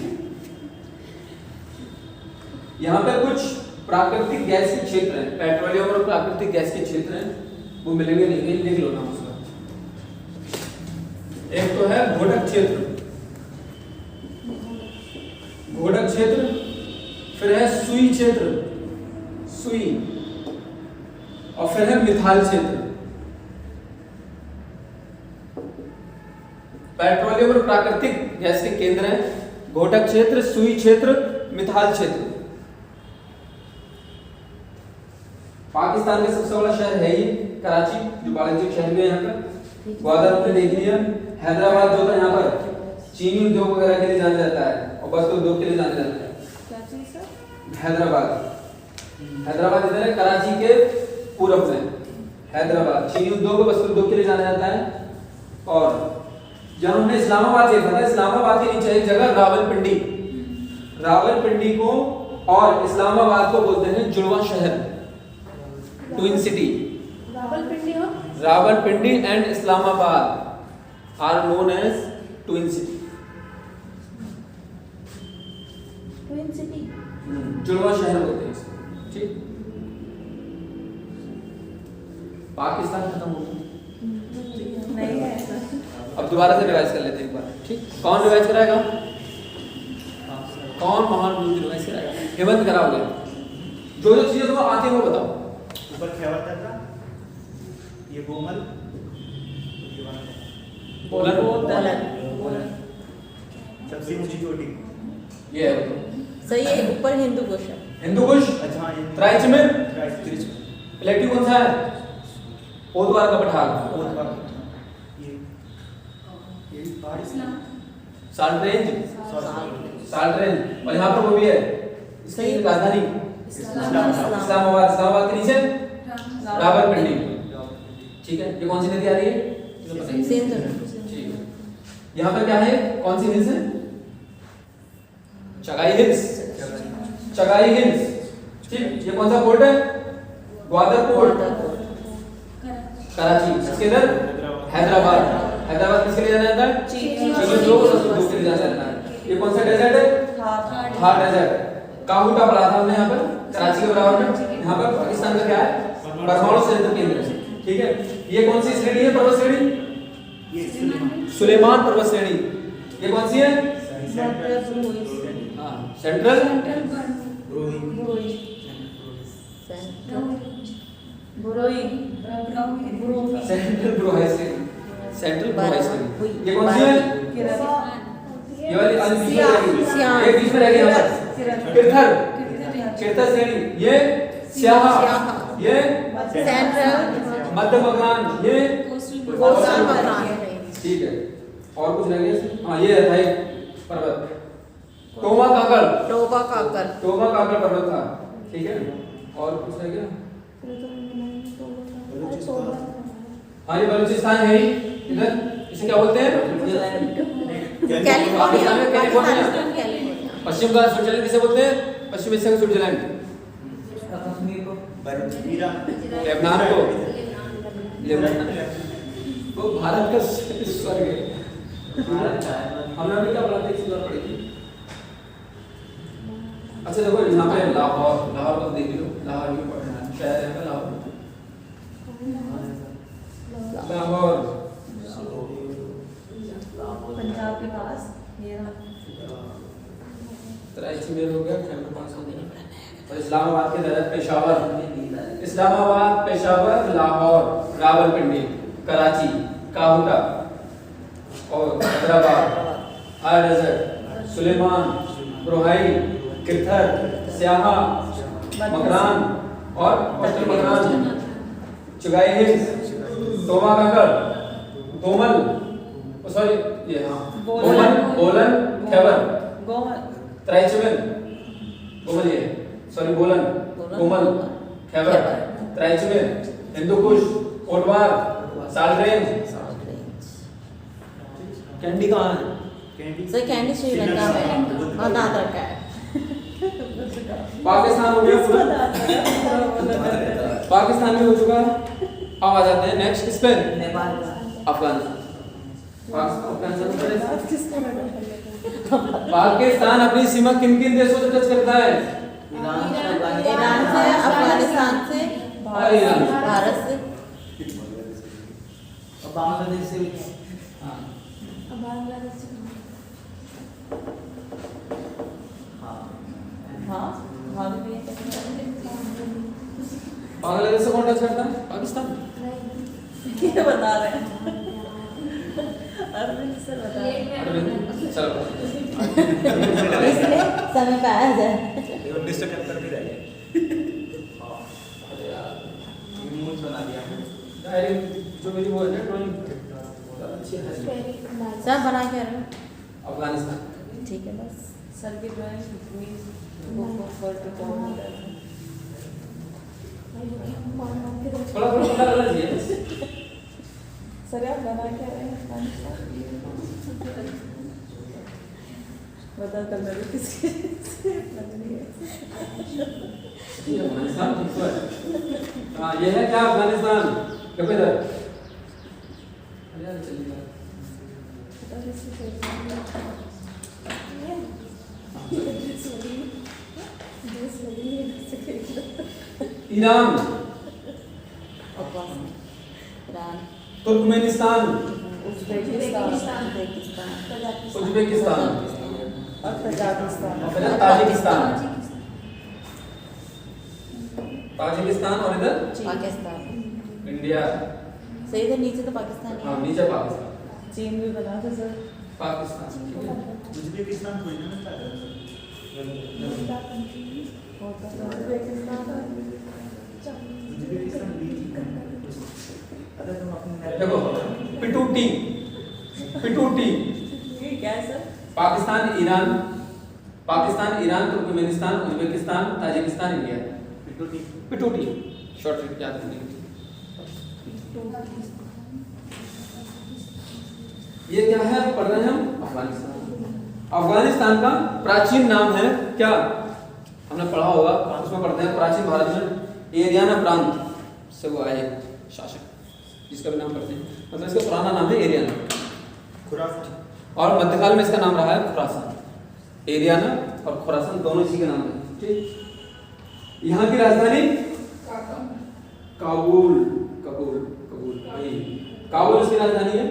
यहाँ पे कुछ प्राकृतिक गैस के क्षेत्र हैं, पेट्रोलियम और प्राकृतिक गैस के क्षेत्र हैं, वो मिलेंगे नहीं, लिख लो नाम उसका। एक तो है घोटक क्षेत्र, घोटक क्षेत्र, फिर है सुई क्षेत्र, सुई, और फिर है मिथाल क्षेत्र। पेट्रोलियम और प्राकृतिक गैस के केंद्र हैं घोटक क्षेत्र, सुई क्षेत्र, मिथाल क्षेत्र। पाकिस्तान का सबसे बड़ा शहर है ये कराची, जो वाणिज्यिक शहर भी है यहाँ का। ग्वादर आपने देख लिया। हैदराबाद जो था यहाँ पर चीनी उद्योग वगैरह के लिए जाना जाता है और वस्त्र उद्योग के लिए जाना जाता है। क्या चीज सर? हैदराबाद, हैदराबाद इधर है कराची के पूरब में। हैदराबाद चीनी उद्योग और वस्त्र उद्योग के लिए जाना जाता है। और जब हमने इस्लामाबाद देखा था, इस्लामाबाद के नीचे एक जगह रावलपिंडी, रावलपिंडी को और इस्लामाबाद को बोलते हैं जुड़वा शहर, ट्विन सिटी। रावलपिंडी और Rawalpindi and Islamabad are known as twin city. Twin city. जुड़वा शहर बोलते हैं इसको। ठीक, पाकिस्तान खत्म हो गया, नहीं है अब दोबारा से रिवाइज कर लेते हैं एक बार। ठीक, कौन रिवाइज कराएगा? कौन महान बुजुर्ग रिवाइज कराएगा? हेमंत कराओगे? जो जो चीजें तुम्हें आती है वो बताओ। ऊपर खैबर दर्रा, ये गोमल, बोलन, सबसे ऊंची चोटी। ये है बताओ। सही है, ऊपर हिंदू कुश है। हिंदू कुश, अच्छा हाँ, ये त्राइचमिर, त्रिच, प्लेटिव कौन सा है? पोतवार का पठार, ये पहाड़ी इस्लाम, salt range, sorry salt range. और यहाँ पर वो भी है इसकी राजधानी इस्लामाबाद। इस्लामाबाद के नीचे रावलपिंडी। ठीक है, ये कौन सी नदी आ रही है? सिंध। ठीक है, यहाँ पर क्या है? कौन सी हिल्स है? Chagai hills, Chagai hills. ठीक, ये कौन सा पोर्ट है? ग्वादर पोर्ट, कराची। इसके इधर हैदराबाद, हैदराबाद किसके लिए जाना जाता है? चीनी उद्योग और वस्त्र उद्योग के लिए जाना जाता है। ये कौन सा डेजर्ट है? थार डेजर्ट। काहूटा पढ़ा था हमने यहाँ पर कराची के बराबर में। यहाँ पर पाकिस्तान का क्या है? परमाणु संयंत्र केंद्र। ठीक है, ये कौन सी श्रेणी है? पर्वत श्रेणी सुलेमान पर्वत श्रेणी। ये कौन सी है? सेंट्रल सेंट्रल ब्रोहाई श्रेणी, सेंट्रल ब्रोहाई श्रेणी। ये कौन सी है? ये वाली सियाम। ये बीच में रह गई यहाँ पर किरथर, किरथर श्रेणी। ये स्याहा, ये सेंट्रल मध्य बंगाल, ये कोस्टल बंगाल। ठीक है, और कुछ रह गया? हाँ, ये है भाई पर्वत टोबा काकड़, टोबा काकर। टोबा काकड़ पर्वत था। ठीक है, और कुछ रह गया? हाँ ये बलूचिस्तान है ही इधर, इसे क्या बोलते हैं? कैलिफोर्निया, पाकिस्तान में कैलिफोर्निया। पाकिस्तान कैलिफोर्निया। पश्चिम का स्विट्जरलैंड किसे बोलते हैं? पश्चिम एशिया का स्विट्जरलैंड। लेबनान को वो भारत का स्वर्ग है। हमने अभी क्या पढ़ा था, इसी बार पढ़ी थी। अच्छा देखो यहाँ पे लाहौर, लाहौर को देख लो, लाहौर भी पढ़ना है, शहर है लाहौर। लाहौर पंजाब के पास ये रहा। कराची में हो गया, खैबर पास हो गया। और इस्लामाबाद के दरअसल पेशावर, इस्लामाबाद, पेशावर, लाहौर, रावलपिंडी, कराची, काहुटा और हैदराबाद, हाई डेजर्ट, सुलेमान, ब्रोहाई, किरथर, स्याहा, मकरान और पश्चिम मकरान, चुगाई हिल्स, तोमा कंकर, तोमल, सॉरी ये हाँ, बोलन, बोलन, खैबर, गोमल, त्राइचुमेल, कोमल ये, सॉरी बोलन, कोमल, खैबर, त्राइचुमेल, हिंदुकुश, कोटवार, सालरेंज। कैंडी कहाँ है? सर कैंडी श्रीलंका में और दाद रखा है। पाकिस्तान हो गया पूरा, पाकिस्तान भी हो चुका है। अब आ जाते हैं नेक्स्ट किस पे? अफगानिस्तान। पाकिस्तान अपनी सीमा किन किन देशों से टच करता है? ईरान से, अफगानिस्तान से, और ईरान। भारत से। बांग्लादेश से भी। हाँ। बांग्लादेश से हाँ भाभी भी बांग्लादेश से कौन टच करता है? पाकिस्तान। ये बता रहे हैं अरविंद सर बता रहे हैं। अरविंद, चलो इसलिए समय पे आया जाए। 1971 में रह गए। बना दिया डायरी जो मेरी वो है ना ड्राइंग अच्छी है। सब बना के रहो। अफगानिस्तान। ठीक है बस। सर की drawing book of world record में है। थोड़ा थोड़ा पता लगना चाहिए। सर आप बना क्या रहे हैं? बता कलर किसके लग रही है? ये अफगानिस्तान ठीक तो है। हाँ ये है क्या अफगानिस्तान? कब इधर? अरे यार चलिए Iran, Iran, Turkmenistan, Uzbekistan Uzbekistan और तजाकिस्तान और फिर ताजिकिस्तान, ताजिकिस्तान और इधर पाकिस्तान। इंडिया। सही इधर नीचे तो पाकिस्तान ही हाँ है। नीचे पाकिस्तान, चीन भी बना था सर। पाकिस्तान ठीक है। उज्बेकिस्तान कोई ना था। उज्बेकिस्तान भी। अरे तुम अपने देखो पिटूटी, पिटूटी, ये क्या है sir? Pakistan, Iran, Pakistan, Iran, Turkmenistan, Uzbekistan, Tajikistan, India. पिटूटी short trick याद रखने की। ये क्या है पढ़ रहे हैं हम? अफगानिस्तान। अफगानिस्तान का प्राचीन नाम है क्या? हमने पढ़ा होगा, उसमें पढ़ते हैं प्राचीन भारत में एरियाना प्रांत से वो आए शासक, जिसका भी नाम पढ़ते हैं, मतलब इसका पुराना नाम है एरियाना। खुरासान। और मध्यकाल में इसका नाम रहा है खुरासान। एरियाना और खुरासान दोनों इसी के नाम है। ठीक, यहाँ की राजधानी काबुल, काबुल, काबुल, वही काबुल इसकी राजधानी है।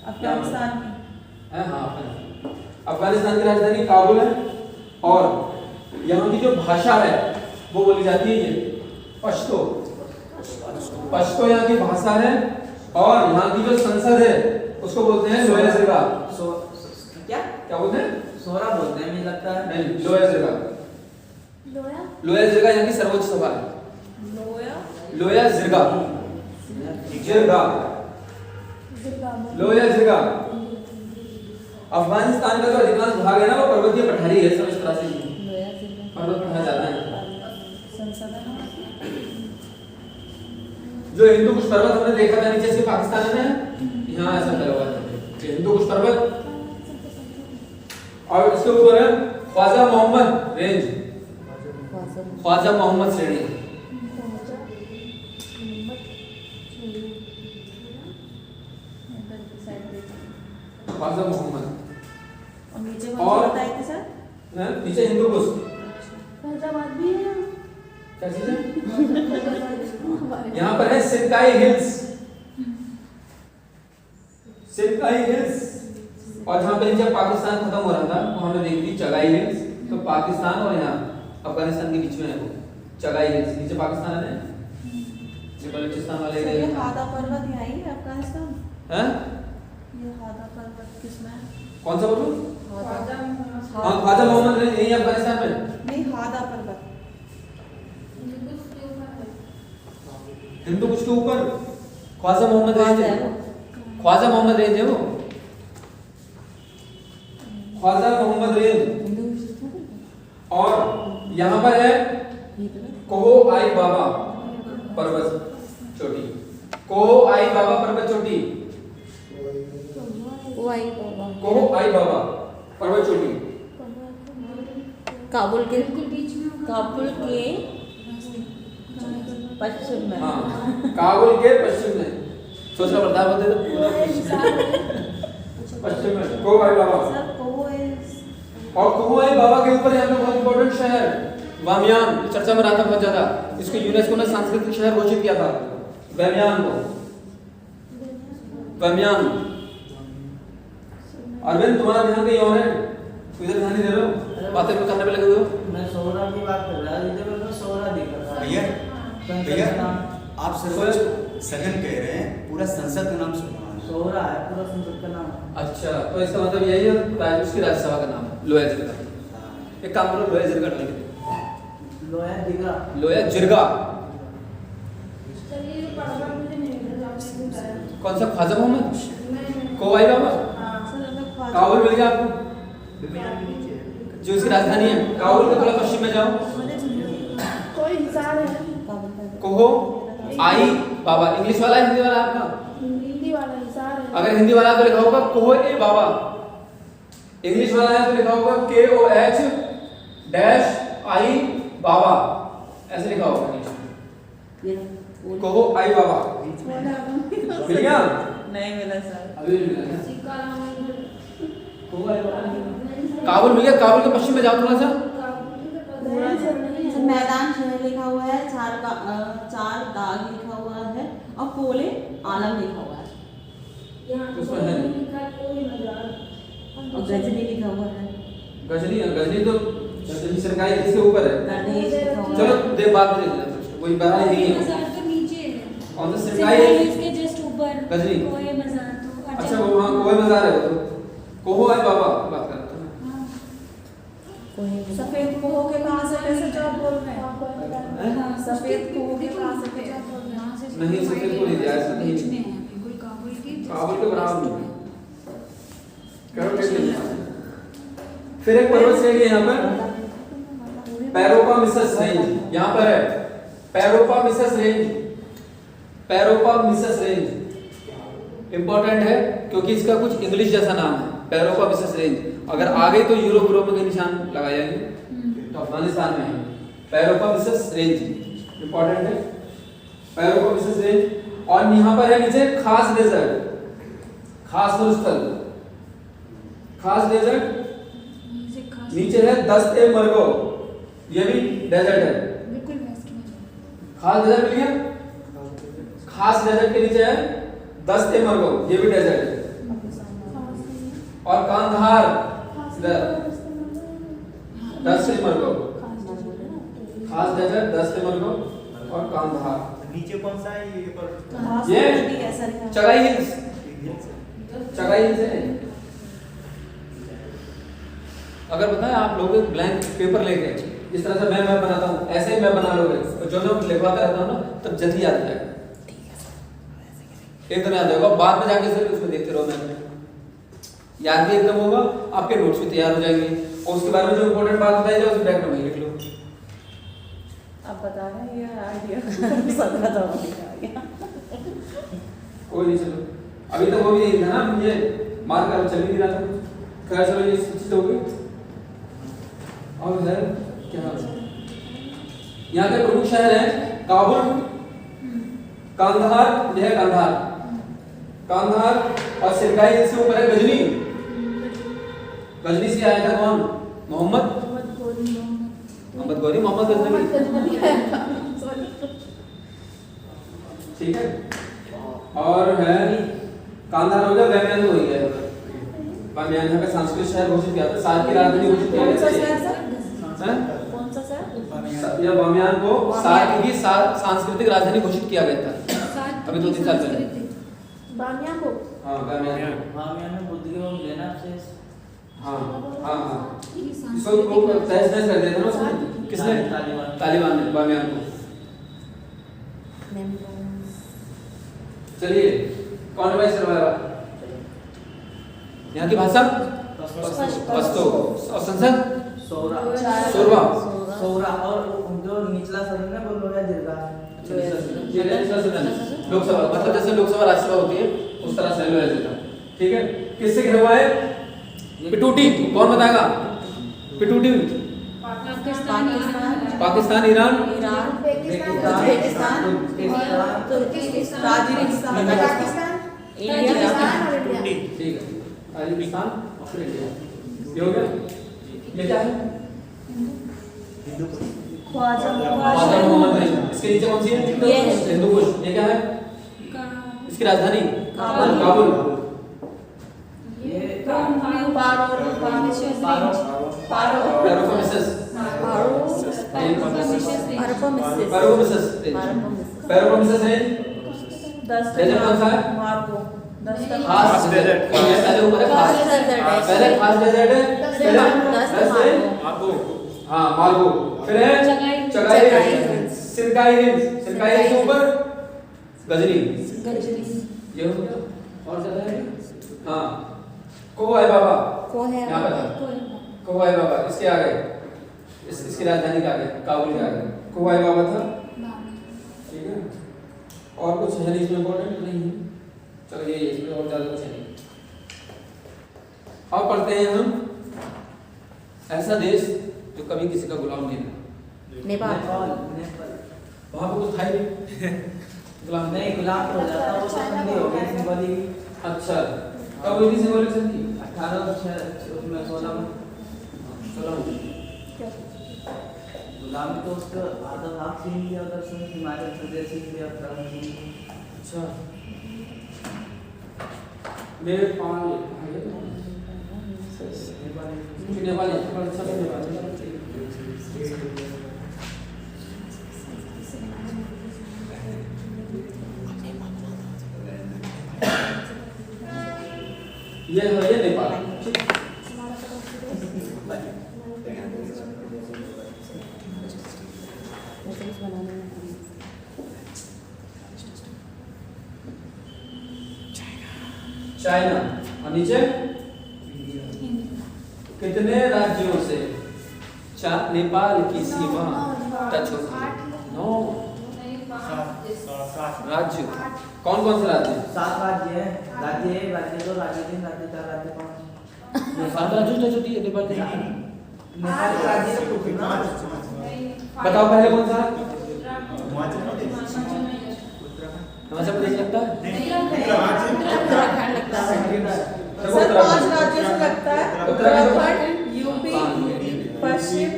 अफगानिस्तान की है हाँ, अफगानिस्तान की राजधानी काबुल है। और यहाँ की जो भाषा है वो बोली जाती है ये पश्तो। पश्तो यहाँ की भाषा है। और यहाँ की जो संसद है उसको बोलते हैं लोया जिरगा। क्या बोलते हैं? सोरा बोलते हैं, मुझे लगता है। नहीं, लोया जिरगा। लोया लोया जिरगा यहाँ की सर्वोच्च सभा है। लोया लोया जिरगा, जिरगा, लोया जिरगा। अफगानिस्तान का जो अधिकांश भाग है ना वो पर्वतीय पठारी है, सब इस तरह से पर्वत पठार जाता है। संसद है ना? जो हिंदू कुश पर्वत हमने देखा था नीचे से पाकिस्तान में, यहाँ ऐसा करा हुआ है हिंदू कुश पर्वत। और इसके ऊपर है ख्वाजा मोहम्मद रेंज, ख्वाजा मोहम्मद श्रेणी। ख्वाजा मोहम्मद और नीचे और- कौन बताए थे सर? नीचे हिंदू कुश फैजाबाद भी है। क्या चीज है? यहाँ पर है सिरकाई हिल्स, सिरकाई हिल्स। और जहाँ पे जब पाकिस्तान खत्म हो रहा था वो हमने देख ली चगाई हिल्स। तो पाकिस्तान और यहाँ अफगानिस्तान के बीच में है वो चगाई हिल्स, नीचे पाकिस्तान है, ये बलूचिस्तान वाले सर, ये एरिया हादा पर्वत यहाँ ही है अफगानिस्तान। हैं? ये हादा पर्वत किसमें है? कौन सा बोलूं? हादा हाँ, ख्वाजा मोहम्मद रेंज यही है अफगानिस्तान में। नहीं, हादा पर्वत। हिंदू कुश के ऊपर ख्वाजा मोहम्मद रेंज ख्वाजा है, है वो। ख्वाजा मोहम्मद रेंज है वो, ख्वाजा मोहम्मद रेंज। हिंदू कुश था ना? और यहाँ पर है ये तो ना? कोहो आई बाबा पर्वत चोटी, कोहो आई बाबा पर्वत चोटी, वो आई बाबा। कोहो आई बाबा पर्वत चोटी। काबुल के बिल्कुल बीच में होगा। काबुल के पश्चिम में। हाँ, काबुल के पश्चिम में। सोचना पड़ता है बोलते तो पूरा पश्चिम में कोहो आई बाबा। सर कोहो है। और कोहो आई बाबा के ऊपर यहाँ पे बहुत इंपॉर्टेंट शहर बामियान चर्चा में रहा था बहुत ज्यादा। इसको यूनेस्को ने सांस्कृतिक शहर घोषित किया था, बामियान को, बामियान। अरविंद तुम्हारा ध्यान कहीं और है, इधर ध्यान नहीं दे रहे हो, बातें भी करने पे लगे हुए हो। मैं सोहरा की बात कर रहा था, इधर मेरे को सोहरा दिख रहा था। भैया भैया आप सर- सगन कह रहे हैं, पूरा संसद का नाम सुना है। सोहरा है पूरा संसद का नाम। अच्छा, तो इसका मतलब यही है उसकी राज्यसभा का नाम है लोया जिरगा। एक काम करो, लोया जिरगा लिख दो, लोया दिखा। लोया जिरगा। चलिए पढ़ा मुझे नहीं मिला। कौन सा ख्वाजा मोहम्मद कोवाई बाबा? सर हमें ख्वाजा काबुल मिल गया आपको, जो इसकी राजधानी है। काबुल के थोड़ा पश्चिम में जाओ, कोई हिसार है। काबुल का कोहो आई बाबा। इंग्लिश वाला है हिंदी वाला है आपका? हिंदी वाला हिसार है। अगर हिंदी वाला है तो लिखा होगा कोहो ए बाबा, इंग्लिश वाला है तो लिखा होगा KOH डैश आई बाबा, ऐसे लिखा होगा इंग्लिश में। ये ना, कोहो आई बाबा मिल गया? नहीं मिला सर। अभी नहीं मिला क्या? कोहो आई बाबा नहीं मिला। काबुल मिल गया, काबुल के पश्चिम में जाओ थोड़ा सा। सर मैदान शहर लिखा हुआ है, चार दाग लिखा हुआ है और कोले आलम लिखा हुआ है उसमें है नहीं। और गजनी लिखा हुआ है। गजनी, गजनी तो गजनी सरकारी इसके ऊपर है। गणेश लिखा हुआ चलो है। देख बात में देख लेते हैं, कोई बात नहीं है। मजार तो नीचे है, कौन सा सिरकाई सरकारी? इसके जस्ट ऊपर गजनी। कोहे मजार तो अच्छा वो वहाँ कोई मजार है, वो तो कोहो आई बाबा बात कर रहा था। हाँ। सफेद कोहो के कहाँ से कैसे जॉब बोल रहे हैं? हाँ, सफेद उसके- कोहो के देखो, पास है देखो, क्या? यहाँ से नहीं, सफेद को नहीं दिया है, ऐसा नहीं। बीच में है, बिल्कुल काबुल के just काबुल के बराबर west में। में। करो कैसे? फिर एक पर्वत श्रेणी है यहाँ पर, पैरोपा मिसस रेंज। यहाँ पर है Paropamisus range, Paropamisus range important है क्योंकि इसका कुछ इंग्लिश जैसा नाम है, पैरोपा मिसस रेंज। अगर आ गई तो यूरोप के निशान लगाए जाएंगे, तो अफगानिस्तान में है पैरोपा मिसस रेंज, इंपॉर्टेंट है पैरोपा मिसस रेंज। और यहाँ पर है नीचे खास डेजर्ट, खास स्थल, खास डेजर्ट। यहीं से खास नीचे है दस्त-ए-मरगो, ये भी डेजर्ट है। बिल्कुल वेस्ट में। खास डेजर्ट मिल गया, खास डेजर्ट के नीचे है दस्त-ए-मरगो, ये भी डेजर्ट है। और कांधार दस्त-ए-मरगो, खास डेजर्ट दस्त-ए-मरगो और कांधार। नीचे कौन सा है ये पर? ये ऐसा लिखा है। चगाई हिल्स, चगाई हिल्स है। अगर बताएं आप लोग ब्लैंक पेपर लेके इस तरह से मैं बनाता हूँ, ऐसे ही मैं बना लोगे और जो मैं लिखवाता रहता हूँ ना तब जल्दी याद आ जाएगा, एकदम याद होगा। बाद में जाके सिर्फ उसमें देखते रहो, मैं याद भी एकदम होगा, आपके नोट्स भी तैयार हो जाएंगे और उसके बारे में जो इंपॉर्टेंट बात बताई जाए उस बैकग्राउंड में लिख लो। आप बता रहे हैं ये आइडिया सबका तो आ गया। कोई नहीं, चलो अभी तो वो भी नहीं था ना, ये मार कर चल भी नहीं रहा था। खैर चलो ये चीज हो गई। और है क्या यहाँ के प्रमुख शहर है काबुल, कांधार, यह है कांधार, कांधार और सिरकाई इससे ऊपर है गजनी। गजनी से आया था कौन? मोहम्मद गौरी, मोहम्मद गजनवी, ठीक है। और है कांधार हो गया, बामियान हो गया। बामियान यहाँ का सांस्कृतिक शहर घोषित किया था, साल की राजधानी घोषित किया गया। कौन सा सर? यह बामियान को साल की सांस्कृतिक राजधानी घोषित किया गया था अभी 2-3 साल पहले। बामियान को, हाँ बामियान, बामियान में बुद्ध के वो लेना शेष। हाँ हाँ हाँ, इसको तहस नहस कर दिया था ना उसने, किसने? तालिबान ने बामियान को। चलिए कौन रिवाइज करवाएगा? यहाँ की भाषा पश्तो और संसद सौरा सोरवा और जो निचला सदन है वो लोया दीर्घा। लोकसभा, मतलब जैसे लोकसभा राज्यसभा होती है उस तरह से लोया दीर्घा, ठीक है। किससे घिरा हुआ है? पिटूटी, कौन बताएगा? पिटूटी Pakistan, Iran, Uzbekistan, Tajikistan, Kazakhstan, India, और इंडिया। ठीक है, ताजिकिस्तान और फिर इंडिया। ये हो गया। ये क्या है? ख्वाजा मोहम्मद रेशम। इसके नीचे कौन सी है? ये है। हिंदुकुश। ये क्या है? इसकी राजधानी काबुल। ये पेरोपोमिसस है। डेजर्ट कौन सा है? खास डेजर्ट। पहले ऊपर है खास, पहले खास डेजर्ट है, पहले हाँ मार्गो, फिर है चगाई, सिरकाई हिल्स, सिरकाई हिल्स के ऊपर गजनी, ये हो गया। और ज्यादा है हाँ कोहाई बाबा, यहाँ पर था कोहाई बाबा, इसके आगे इसकी राजधानी के आगे काबुल के आगे कोहाई बाबा था, ठीक है। और कुछ है नहीं इसमें इम्पोर्टेंट नहीं है, चलो ये इसमें और ज्यादा कुछ है नहीं। अब पढ़ते हैं हम ऐसा देश जो कभी किसी का गुलाम नहीं था। नेपाल। वहाँ पे कुछ था ही नहीं गुलाम नहीं, गुलाम हो जाता वो संधि हो गई सिंबली। अच्छा कब हुई थी सिंबॉलिक संधि? 18 उसमें 16 में गुलाम तो उसका आधा भाग छीन लिया उधर से, हिमाचल प्रदेश छीन लिया, उत्तराखंड छीन लिया। अच्छा मेरे नेपाली अच्छा से नेपाली ये है नेपाल। चाइना और नीचे कितने राज्यों से नेपाल की सीमा टच होती है? 9 राज्य। कौन कौन से राज्य? 7 राज्य हैं, राज्य 1, राज्य 2, राज्य 3, राज्य 4, राज्य 5। 7 राज्यों से टच होती है नेपाल की? नेपाल के राज्य तो कुछ ना। बताओ पहले कौन सा? हिमाचल प्रदेश लगता है? उत्तराखंड लगता है। सर 5 राज्यों से लगता है, उत्तराखंड, यूपी, पश्चिम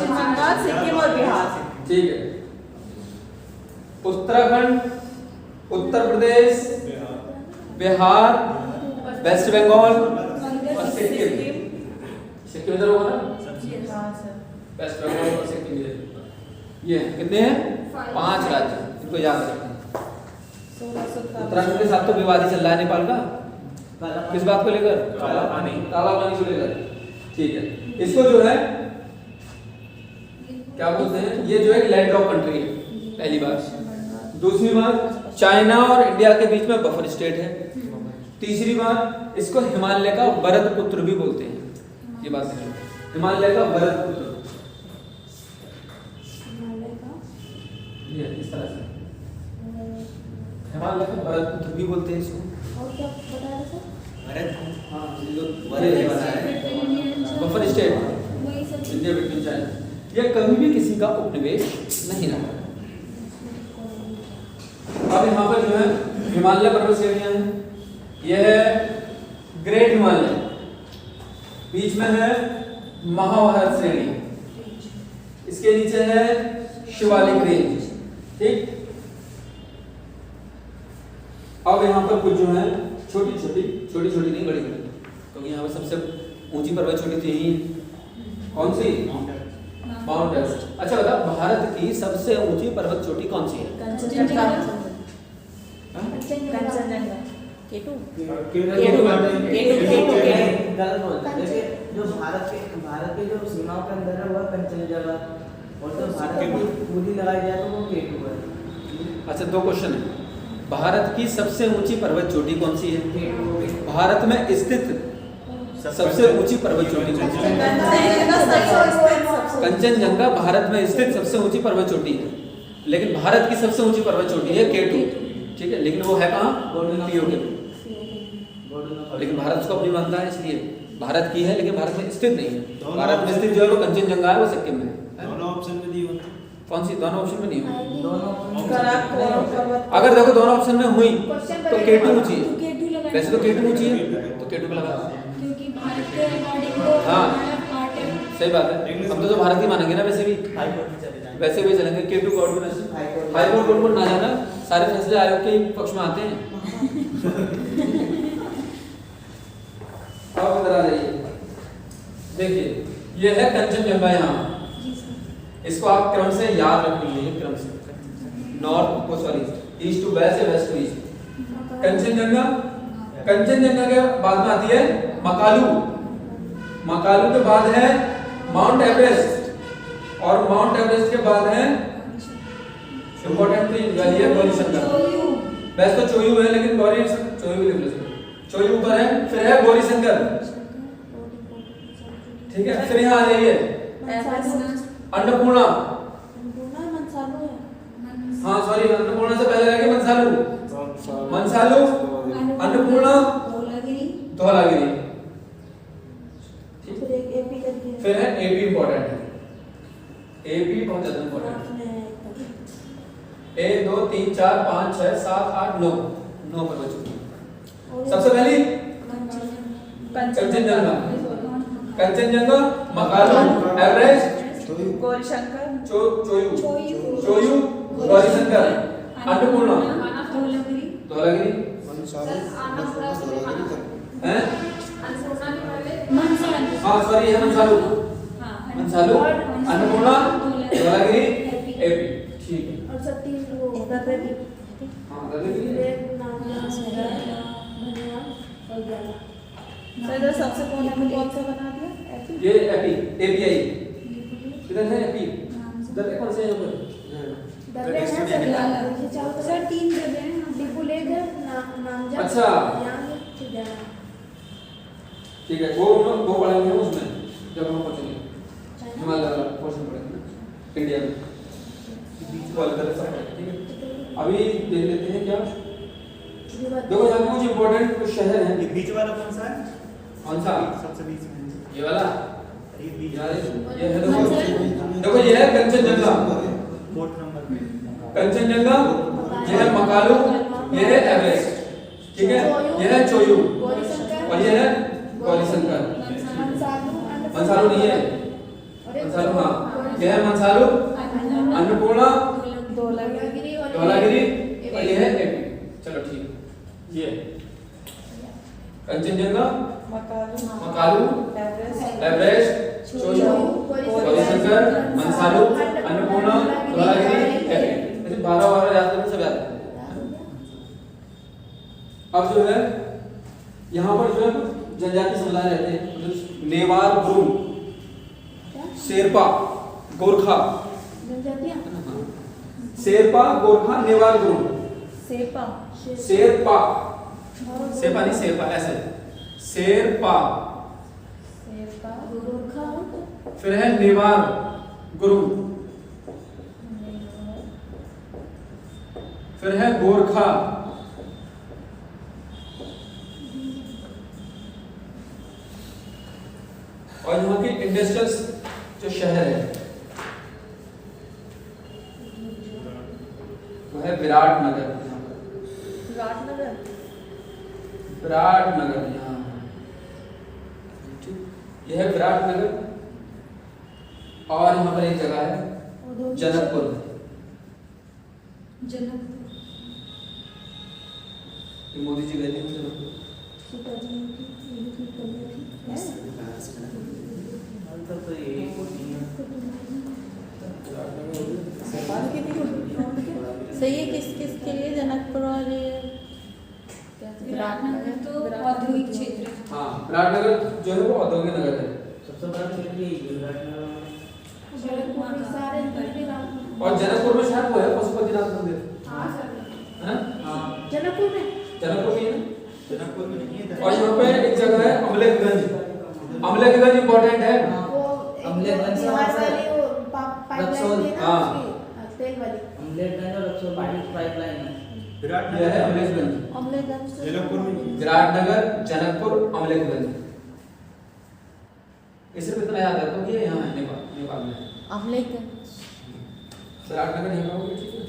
बंगाल, सिक्किम और बिहार। ठीक है, उत्तराखंड, उत्तर प्रदेश, बिहार, वेस्ट बंगाल और सिक्किम। सिक्किम इधर होगा ना? वेस्ट बंगाल और सिक्किम इधर। ये कितने हैं? 5 राज्य, इनको याद रखना। उत्तराखंड के साथ तो विवाद चल रहा है नेपाल का, किस बात को लेकर? काला पानी को लेकर। ठीक है, इसको जो है क्या बोलते हैं, ये जो है लैंड ड्रॉप कंट्री है, पहली बात। दूसरी बात, चाइना और इंडिया के बीच में बफर स्टेट है। तीसरी बात, इसको हिमालय का वरद पुत्र भी बोलते हैं। ये बात है, हिमालय का वरद पुत्र। नाम लिखा भरतपुत्र भी बोलते हैं इसको। और क्या बता रहे सर? भारत हाँ ये जो बड़े वाला है। बफर स्टेट वही सब इंडिया बिटवीन चाइना, यह कभी भी किसी का उपनिवेश नहीं रहा। अब यहाँ पर जो है हिमालय पर्वत श्रेणियां हैं। यह है ग्रेट हिमालय, बीच में है महाभारत श्रेणी, इसके नीचे है शिवालिक रेंज। ठीक, अब यहाँ पर कुछ जो है छोटी छोटी नहीं बड़ी बड़ी, क्योंकि यहाँ पर सबसे ऊंची पर्वत चोटी थी यही, कौन सी? Mount Everest. अच्छा बता, भारत की सबसे ऊंची पर्वत चोटी कौन सी है? कंचनजंगा। केटू केटू गलत बोलते हैं। देखिए जो भारत के जो सीमाओं के अंदर है वो है कंचनजंगा, और जो भारत की पूरी लगाई जाए तो वो केटू है। अच्छा, दो क्वेश्चन है। भारत की सबसे ऊंची पर्वत चोटी कौन सी है? केटू। भारत में स्थित सबसे ऊंची पर्वत चोटी कौन सी है? कंचनजंगा भारत में स्थित सबसे ऊंची पर्वत चोटी है, लेकिन भारत की सबसे ऊंची पर्वत चोटी है केटू। ठीक है, लेकिन वो है कहाँ? पीओके। लेकिन भारत उसको अपनी मानता है, इसलिए भारत की है, लेकिन भारत में स्थित नहीं है। भारत में स्थित जो है वो कंचनजंगा है, वो सिक्किम में है। दोनों ऑप्शन में दी होती। कौन सी? दोनों ऑप्शन में नहीं हुई। दोनों अगर देखो दोनों ऑप्शन में हुई तो केटू ऊंची है। केटू लगा, वैसे तो केटू ऊंची है, तो केटू पे लगा। क्योंकि भारत के अकॉर्डिंग तो हाँ। आर्ट है। सही बात है, हम तो भारत ही मानेंगे ना। वैसे भी हाई कोर्ट में चले जाएंगे। वैसे भी चलेंगे केटू को ऑर्डिनेशन। हाई कोर्ट कोर्ट ना जाना, सारे फैसले आयोग के ही पक्ष में आते हैं। अब इधर आ जाइए, देखिए ये है कंचनजंगा। यहाँ इसको आप क्रम से याद रखेंगे, क्रम से नॉर्थ को सॉरी ईस्ट टू वेस्ट या west to east. Kanchenjunga, Kanchenjunga के बाद में आती है मकालू, मकालू के बाद है माउंट एवरेस्ट, और माउंट एवरेस्ट के बाद है इंपॉर्टेंट तो यही है गौरीशंकर। वैसे तो चोयू है, लेकिन गौरी चोयू लिख लो, चोयू ऊपर है, फिर है गौरीशंकर। ठीक है, फिर यहाँ आ जाइए अन्नपूर्णा। हाँ सॉरी, अन्नपूर्णा से पहले रहेगी मनसालू, मनसालू, अन्नपूर्णा, धौलागिरी। फिर है एपी, इंपॉर्टेंट है एपी, बहुत ज्यादा इंपॉर्टेंट है। 1 2 3 4 5 6 7 8 9 9 पर्वत चोटी। सबसे पहली कंचनजंगा, कंचनजंगा, मकालू, एवरेस्ट, गौरीशंकर, चोयू, गौरीशंकर, अन्नपूर्णा, धौलागिरी, हैं? हाँ सॉरी, है मनसालू, मनसालू, अन्नपूर्णा, धौलागिरी, एपी। ठीक है, और सब तीन वो हाँ धौलागिरी। सर सबसे कोने में कौन सा बना दिया? ये एपी, एपीआई इधर है। एपी इधर कौन से है? डब्बे हैं सर 3 डब्बे हैं, डिपो ले गए नाम जा। अच्छा। ठीक है, वो पढ़ेंगे उसमें जब हम पहुंचेंगे हिमालय वाला पोर्शन पढ़ेंगे इंडिया में। ठीक है, अभी देख लेते हैं क्या। देखो यहाँ पे कुछ इंपॉर्टेंट कुछ शहर हैं। ये बीच वाला कौन सा है? कौन सा? सबसे बीच में ये वाला, ये बीच यार ये है। देखो ये है कंचनजंगा, 4th नंबर पे कंचनजंगा, ये है मकालू, ये है एवरेस्ट। ठीक है, ये है चोयू, और ये है गौरीशंकर। मनसालू नहीं है, मनसालू हाँ, ये है मनसालू, अन्नपूर्णा, धौलागिरी, और ये है एपी। चलो ठीक है, ये कंचनजंगा, मकालू, एवरेस्ट, चोयू, गौरीशंकर, मनसालू, अन्नपूर्णा, धौलागिरी, एपी। ऐसे 12 याद करने सब याद है। अब जो है यहाँ पर जो है जनजाति समुदाय रहते हैं, मतलब नेवार, गुरुंग, शेरपा, गोरखा, शेरपा, गोरखा, नेवार, गुरुंग। शेरपा, शेरपा नहीं, शेरपा ऐसे, शेरपा, फिर है नेवार, गुरुंग, फिर है गोरखा, और यहाँ की इंडस्ट्रियल जो शहर है वो है विराटनगर। विराटनगर विराटनगर यहाँ यह है विराटनगर। और यहाँ पर एक जगह है जनकपुर। जनकपुर ये मोदी जी गए थे जनकपुर। तो यही सही है। किस किस के लिए जनकपुर और ये विराटनगर तो औद्योगिक क्षेत्र है। हाँ विराटनगर जो है वो औद्योगिक नगर है। सबसे बड़ा क्षेत्र यही है विराटनगर। सारे और जनकपुर में शायद वो है पशुपतिनाथ मंदिर है ना? जनकपुर में जनकपुर में है ना? जनकपुर में नहीं है। और यहाँ पे एक जगह है अमलेखगंज। अमलेखगंज इम्पोर्टेंट है। वो अमलेखगंज से बिहार वहाँ से वाली वो पाइपलाइन थी ना हाँ। उसकी, तेल वाली। अमलेखगंज और रक्सौल पाइपलाइन है। यह है अमलेखगंज। अमलेखगंज से जनकपुर में विराटनगर, जनकपुर, अमलेखगंज। ये सिर्फ इतना याद रखो कि ये यहाँ है नेपाल में। अमलेखगंज विराटनगर यहाँ होगा ठीक है।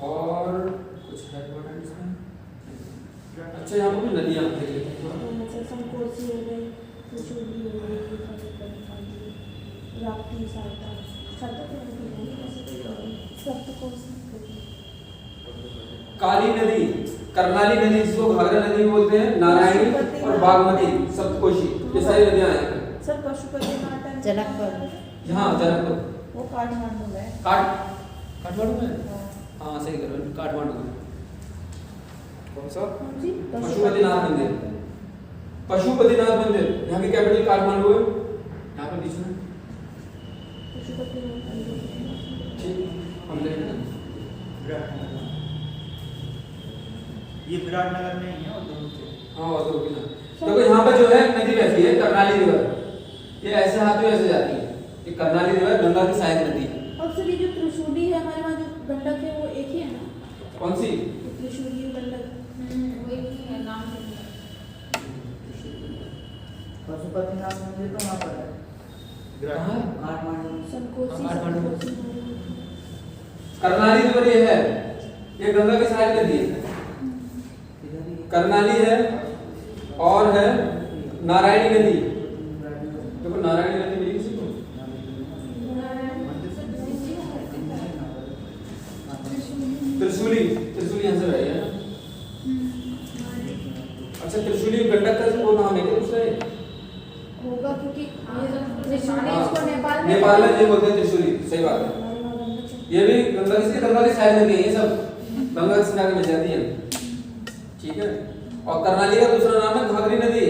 और कुछ है इम्पोर्टेंट इसमें? अच्छा यहाँ पर भी नदियाँ देख लेते हैं। संकोसी हो गई, त्रिशूली हो गई, राप्ती, सप्तकोसी। काली नदी, कर्नाली नदी जिसको घाघरा नदी बोलते हैं, नारायणी और बागमती, सप्तकोशी, ये सारी नदियाँ हैं। सर पशुपतिनाथ जनकपुर यहाँ जनकपुर वो काठमांडू में। काठमांडू में? हाँ सही करो, काठमांडू में। कौन सा? पशुपतिनाथ मंदिर। पशुपतिनाथ मंदिर यहाँ की कैपिटल काठमांडू है। यहाँ पर बीच में ठीक हम ले लेंगे। ये विराटनगर में ही है और दोनों से। हाँ औद्योगिक नगर। देखो यहाँ पे जो है नदी बहती है कर्नाली रिवर। ये ऐसे हाथ में ऐसे जाती है। ये कर्नाली रिवर गंगा की सहायक नदी है। और सर ये जो त्रिशूली है हमारे वहाँ जो गंडक है वो एक ही है ना? कौन सी? त्रिशूली गंडक। वही है नाम है। पशुपतिनाथ मंदिर तो वहाँ पर है कहाँ है? काठमांडू में। संकोसी, काठमांडू में। संकोसी। कर्नाली रिवर ये है, ये गंगा की सहायक नदी है। कर्नाली है और है नारायणी नदी। देखो नारायणी नदी मिली किसी को? त्रिशूली, त्रिशूली यहाँ से रही है ना? अच्छा त्रिशूली गंडक का वो नाम है क्या दूसरा? होगा क्योंकि त्रिशूली हाँ, इसको नेपाल में नेपाल में ये बोलते हैं त्रिशूली, सही बात है। ये भी गंगा की सहायक नदी है। ये सब गंगा की सहायक में जाती है, ठीक है। और कर्नाली का दूसरा नाम है घाघरी नदी।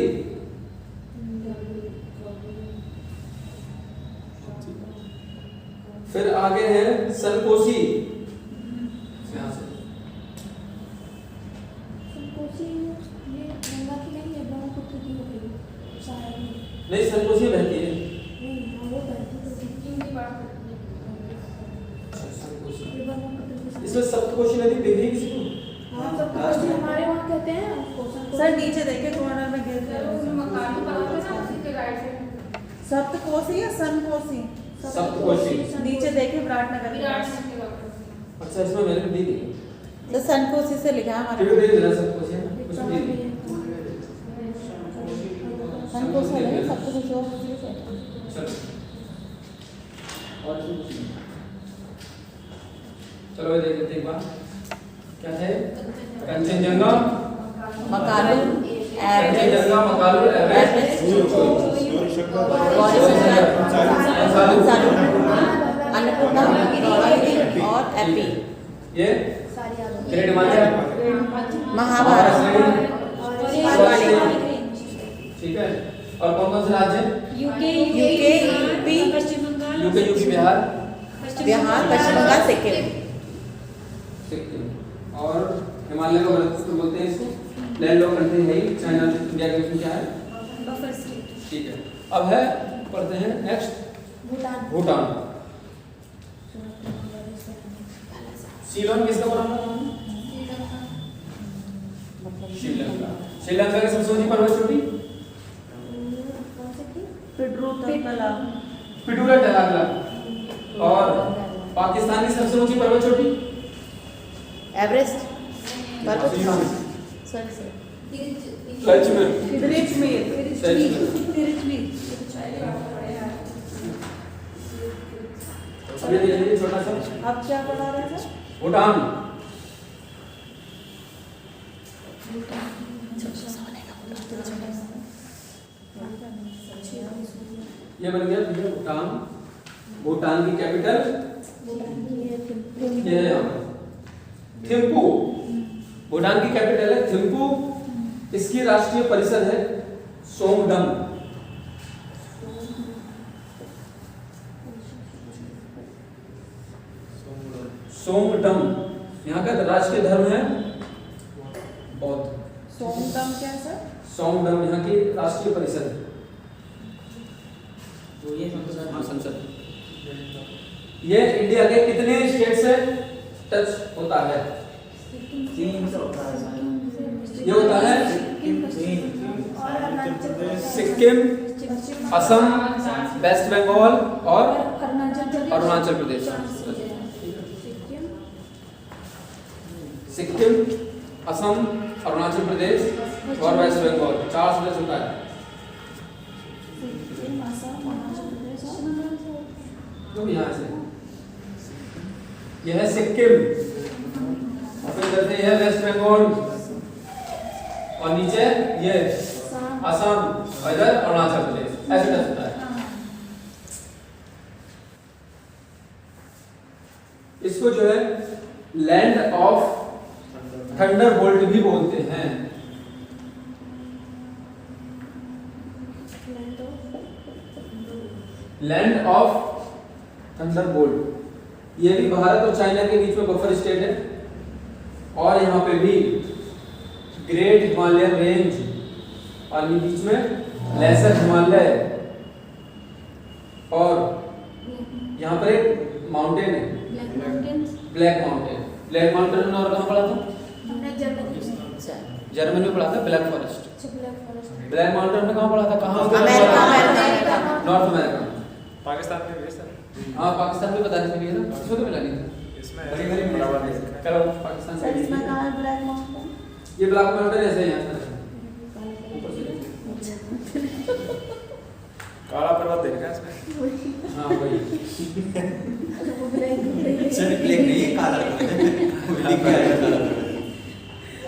फिर आगे है सनकोसी। यहाँ से संकोसी ये गंगा की नहीं है, ब्रह्मपुत्र की हो गई शायद। नहीं सनकोसी बहती है। नहीं हाँ, वो बहती तो थी। सनकोसी। ये ब्रह्मपुत्र की शायद। इसमें सप्तकोशी नदी दिख रही है किसी को? हाँ संकोसी हमारे वहाँ कहते हैं उसको संकोसी। सर नीचे देखिए कॉर्नर में गिर सप्तकोसी या सनकोसी? सप्तकोशी। नीचे देखिए विराटनगर के पास। अच्छा इसमें मैंने दी थी। तो सनकोसी से लिखा है हमारे फिर देख लेना सप्तकोशी है ना? कुछ कहाँ भी भी नहीं। है? सनकोसी है सप्तकोशी और दूसरी से। चलो और कुछ नहीं। चलो ये देख लेते हैं एक बार क्या है। कंचनजंगा, मकालू, कंचनजंगा, मकालू, एवरेस्ट, अन्नपूर्णा, धौलागिरी और एपी। ये सारी याद होगी। ग्रेट हिमालय, महाभारत, ठीक है। और कौन कौन से राज्य हैं? यूके, यूपी, पश्चिम बंगाल, यूपी, बिहार, बिहार, पश्चिम बंगाल, सिक्किम। सिक्किम। और हिमालय का प्रदेश बोलते हैं इसको। लैंड लॉक कंट्री है ही, चाइना इंडिया के बीच में क्या है? Buffer state. ठीक है। अब है पढ़ते हैं नेक्स्ट भूटान। भूटान। सीलोन किसका पुराना नाम है? श्रीलंका। श्रीलंका की सबसे ऊंची पर्वत चोटी कौन सी थी? पिटूरा टेलागला। और पाकिस्तान की सबसे ऊंची पर्वत चोटी? एवरेस्ट पर्वत सॉरी सर सचमें तिरुचमेर अब ये देख लीजिए छोटा सा अब क्या पढ़ा रहे हैं सर? भूटान। ये बन गया भूटान। भूटान की कैपिटल ये है यहाँ पर थिम्पू। भूटान की कैपिटल है थिम्पू। इसकी राष्ट्रीय परिषद है सोमडम। सोमडम। यहाँ का राष्ट्रीय धर्म है बौद्ध। सोमदम क्या सर? सोमडम यहाँ की राष्ट्रीय परिषद है। तो ये हाँ, संसद। ये इंडिया के कितने स्टेट से टच होता है? 3 से होता है। ये होता है सिक्किम, असम, वेस्ट बंगाल और अरुणाचल प्रदेश। सिक्किम, असम, अरुणाचल प्रदेश और वेस्ट बंगाल 4 से टच होता है। तो यहाँ से यह है सिक्किम और फिर इधर से यह वेस्ट बंगाल और नीचे ये असम और इधर अरुणाचल प्रदेश ऐसे टच होता है। इसको जो है लैंड ऑफ थंडरबोल्ट भी बोलते हैं। Land of Thunderbolt. ये भी भारत और चाइना के बीच में बफर स्टेट है और यहाँ पे भी ग्रेट हिमालयन रेंज और बीच में लेसर हिमालय और यहाँ पर एक माउंटेन है ब्लैक माउंटेन। ब्लैक माउंटेन और कहाँ पढ़ा था? जर्मनी में पढ़ा था ब्लैक फॉरेस्ट। ब्लैक माउंटेन में कहाँ पढ़ा था? कहाँ? North America. पाकिस्तान में भी है सर। हाँ पाकिस्तान में बताने के लिए ना इसमें तो मिला नहीं था। इसमें बड़ी बराबर है। चलो पाकिस्तान सर इसमें कहाँ है ब्लैक माउंटेन? ये ब्लैक माउंटेन ऐसे ही यहाँ ऊपर से। काला पर्वत देखा है इसमें। हाँ वही। सर ब्लैक नहीं है, काला है। लिख के आया काला।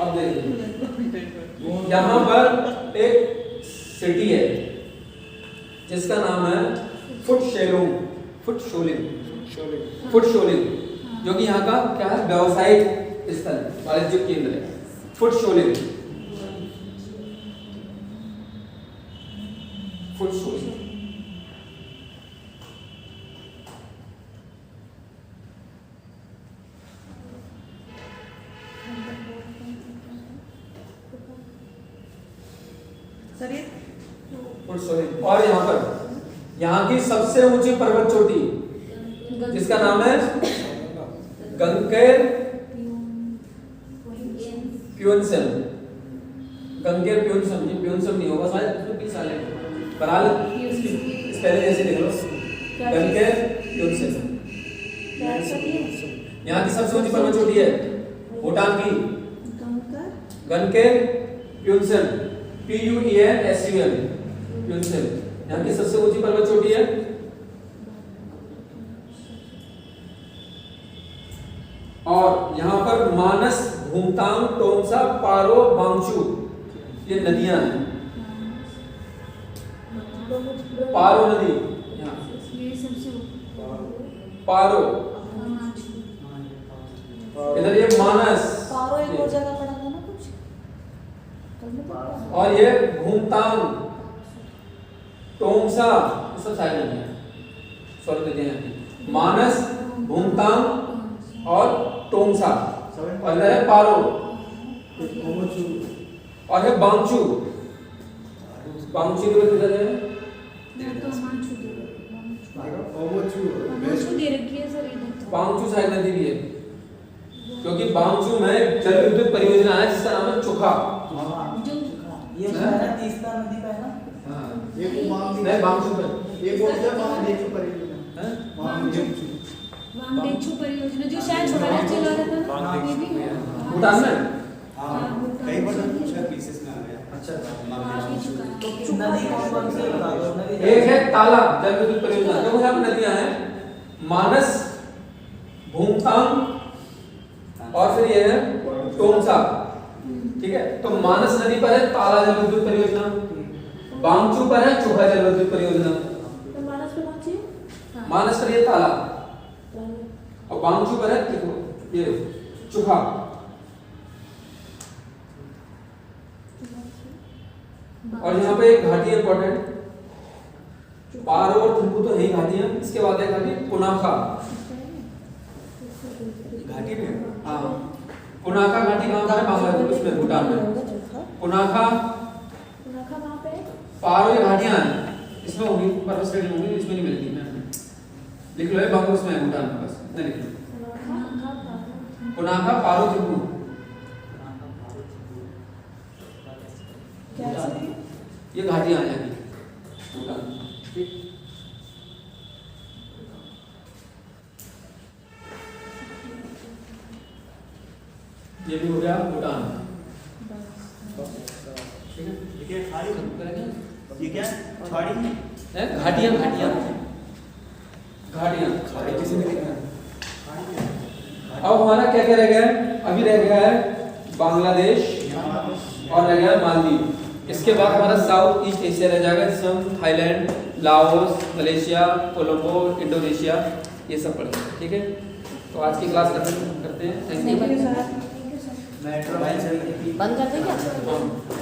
अब देखिए यहाँ पर एक सिटी है जिसका नाम है फुटशोलिंग जो कि यहाँ का क्या है व्यावसायिक स्थल वाणिज्यिक केंद्र है फुटशोलिंग। और यहाँ की सबसे ऊंची पर्वत चोटी जिसका नाम है गंगकेर प्योनसम। गंगकेर प्योनसम। ये प्योनसम नहीं होगा शायद उसमें पीछे आ लेंगे बराल पहले जैसे देख लो गंगकेर प्योनसम। यहाँ की सबसे ऊंची पर्वत चोटी है भूटान की गंगकेर प्योनसम PUENSUM प्योनसम। यहाँ की सबसे ऊंची पर्वत चोटी है। और यहाँ पर मानस, भूमतांग, टोंसा, पारो, बांगचू ये नदियां हैं। पारो नदी यहाँ पारो, इधर ये मानस पारो एक और जगह पड़ा था ना कुछ। और ये भूमतांग, टोंसा ये सब साइड नदियां हैं। सॉरी नदियां हैं मानस, भूमतांग और टोंसा और इधर है पारो और है बांगचू। बांगचू किधर है? बांगचू साइड नदी भी है क्योंकि बांगचू में जल विद्युत परियोजना है जिसका नाम है चोखा। ये है ना तीसरा नदी का है ना? हाँ ये बांगचू पे एक बोलते हैं महादेव परियोजना, हैं? महादेव वांगडेचू परियोजना जो शायद छोटा चला रहा था ना, वांगडेचू, ये भी भूटान में? हाँ कई बार उसका पीसेस में आ गया। अच्छा आगे झुका है। नदी कौन से बता दो नदी एक है तालाब जल विद्युत परियोजना, देखो यहाँ पे नदियां हैं, मानस, भूमतांग और फिर ये है टोंसा। ठीक है, तो मानस नदी पर है ताला जल विद्युत परियोजना, बांगचू पर है चोखा जल विद्युत परियोजना, तो मानस पे कौन सी है? मानस पर ये ताला और बांगचू पर है ये चोखा। और यहाँ पे एक घाटी है इंपॉर्टेंट, पारो और थिम्पू तो है ही घाटियां, इसके बाद है घाटी पुनाखा। घाटी में हाँ, पुनाखा घाटी कहाँ पर है? बांग्लादेश में, भूटान में। पुनाखा पुनाखा कहाँ पे है? पारो ये घाटियां हैं, इसमें होंगी पर्वत श्रेणी होंगी, इसमें नहीं मिलती। मैं लिख लो, ये बांग्लादेश में है, भूटान में, बस नहीं लिख लो। पुनाखा पारो थिम्पू कैसे? ये घाटियां आ जाएंगी भूटान। ठीक, ये भी हो गया भूटान। ठीक है, ये क्या खाड़ी करेंगे ये क्या खाड़ी है घाटियां घाटियां घाटियां। खाड़ी किसी ने लिखा है अब हमारा क्या क्या रह गया है? अभी रह गया है बांग्लादेश और रह गया है मालदीव। इसके बाद हमारा साउथ ईस्ट एशिया रह जाएगा, जिसमें हम Thailand, Laos, Malaysia, Colombo, Indonesia ये सब पढ़ेंगे। ठीक है, तो आज की क्लास खत्म करते हैं। Thank you. मेट्रो लाइन चल रही थी बंद कर दें क्या? हाँ।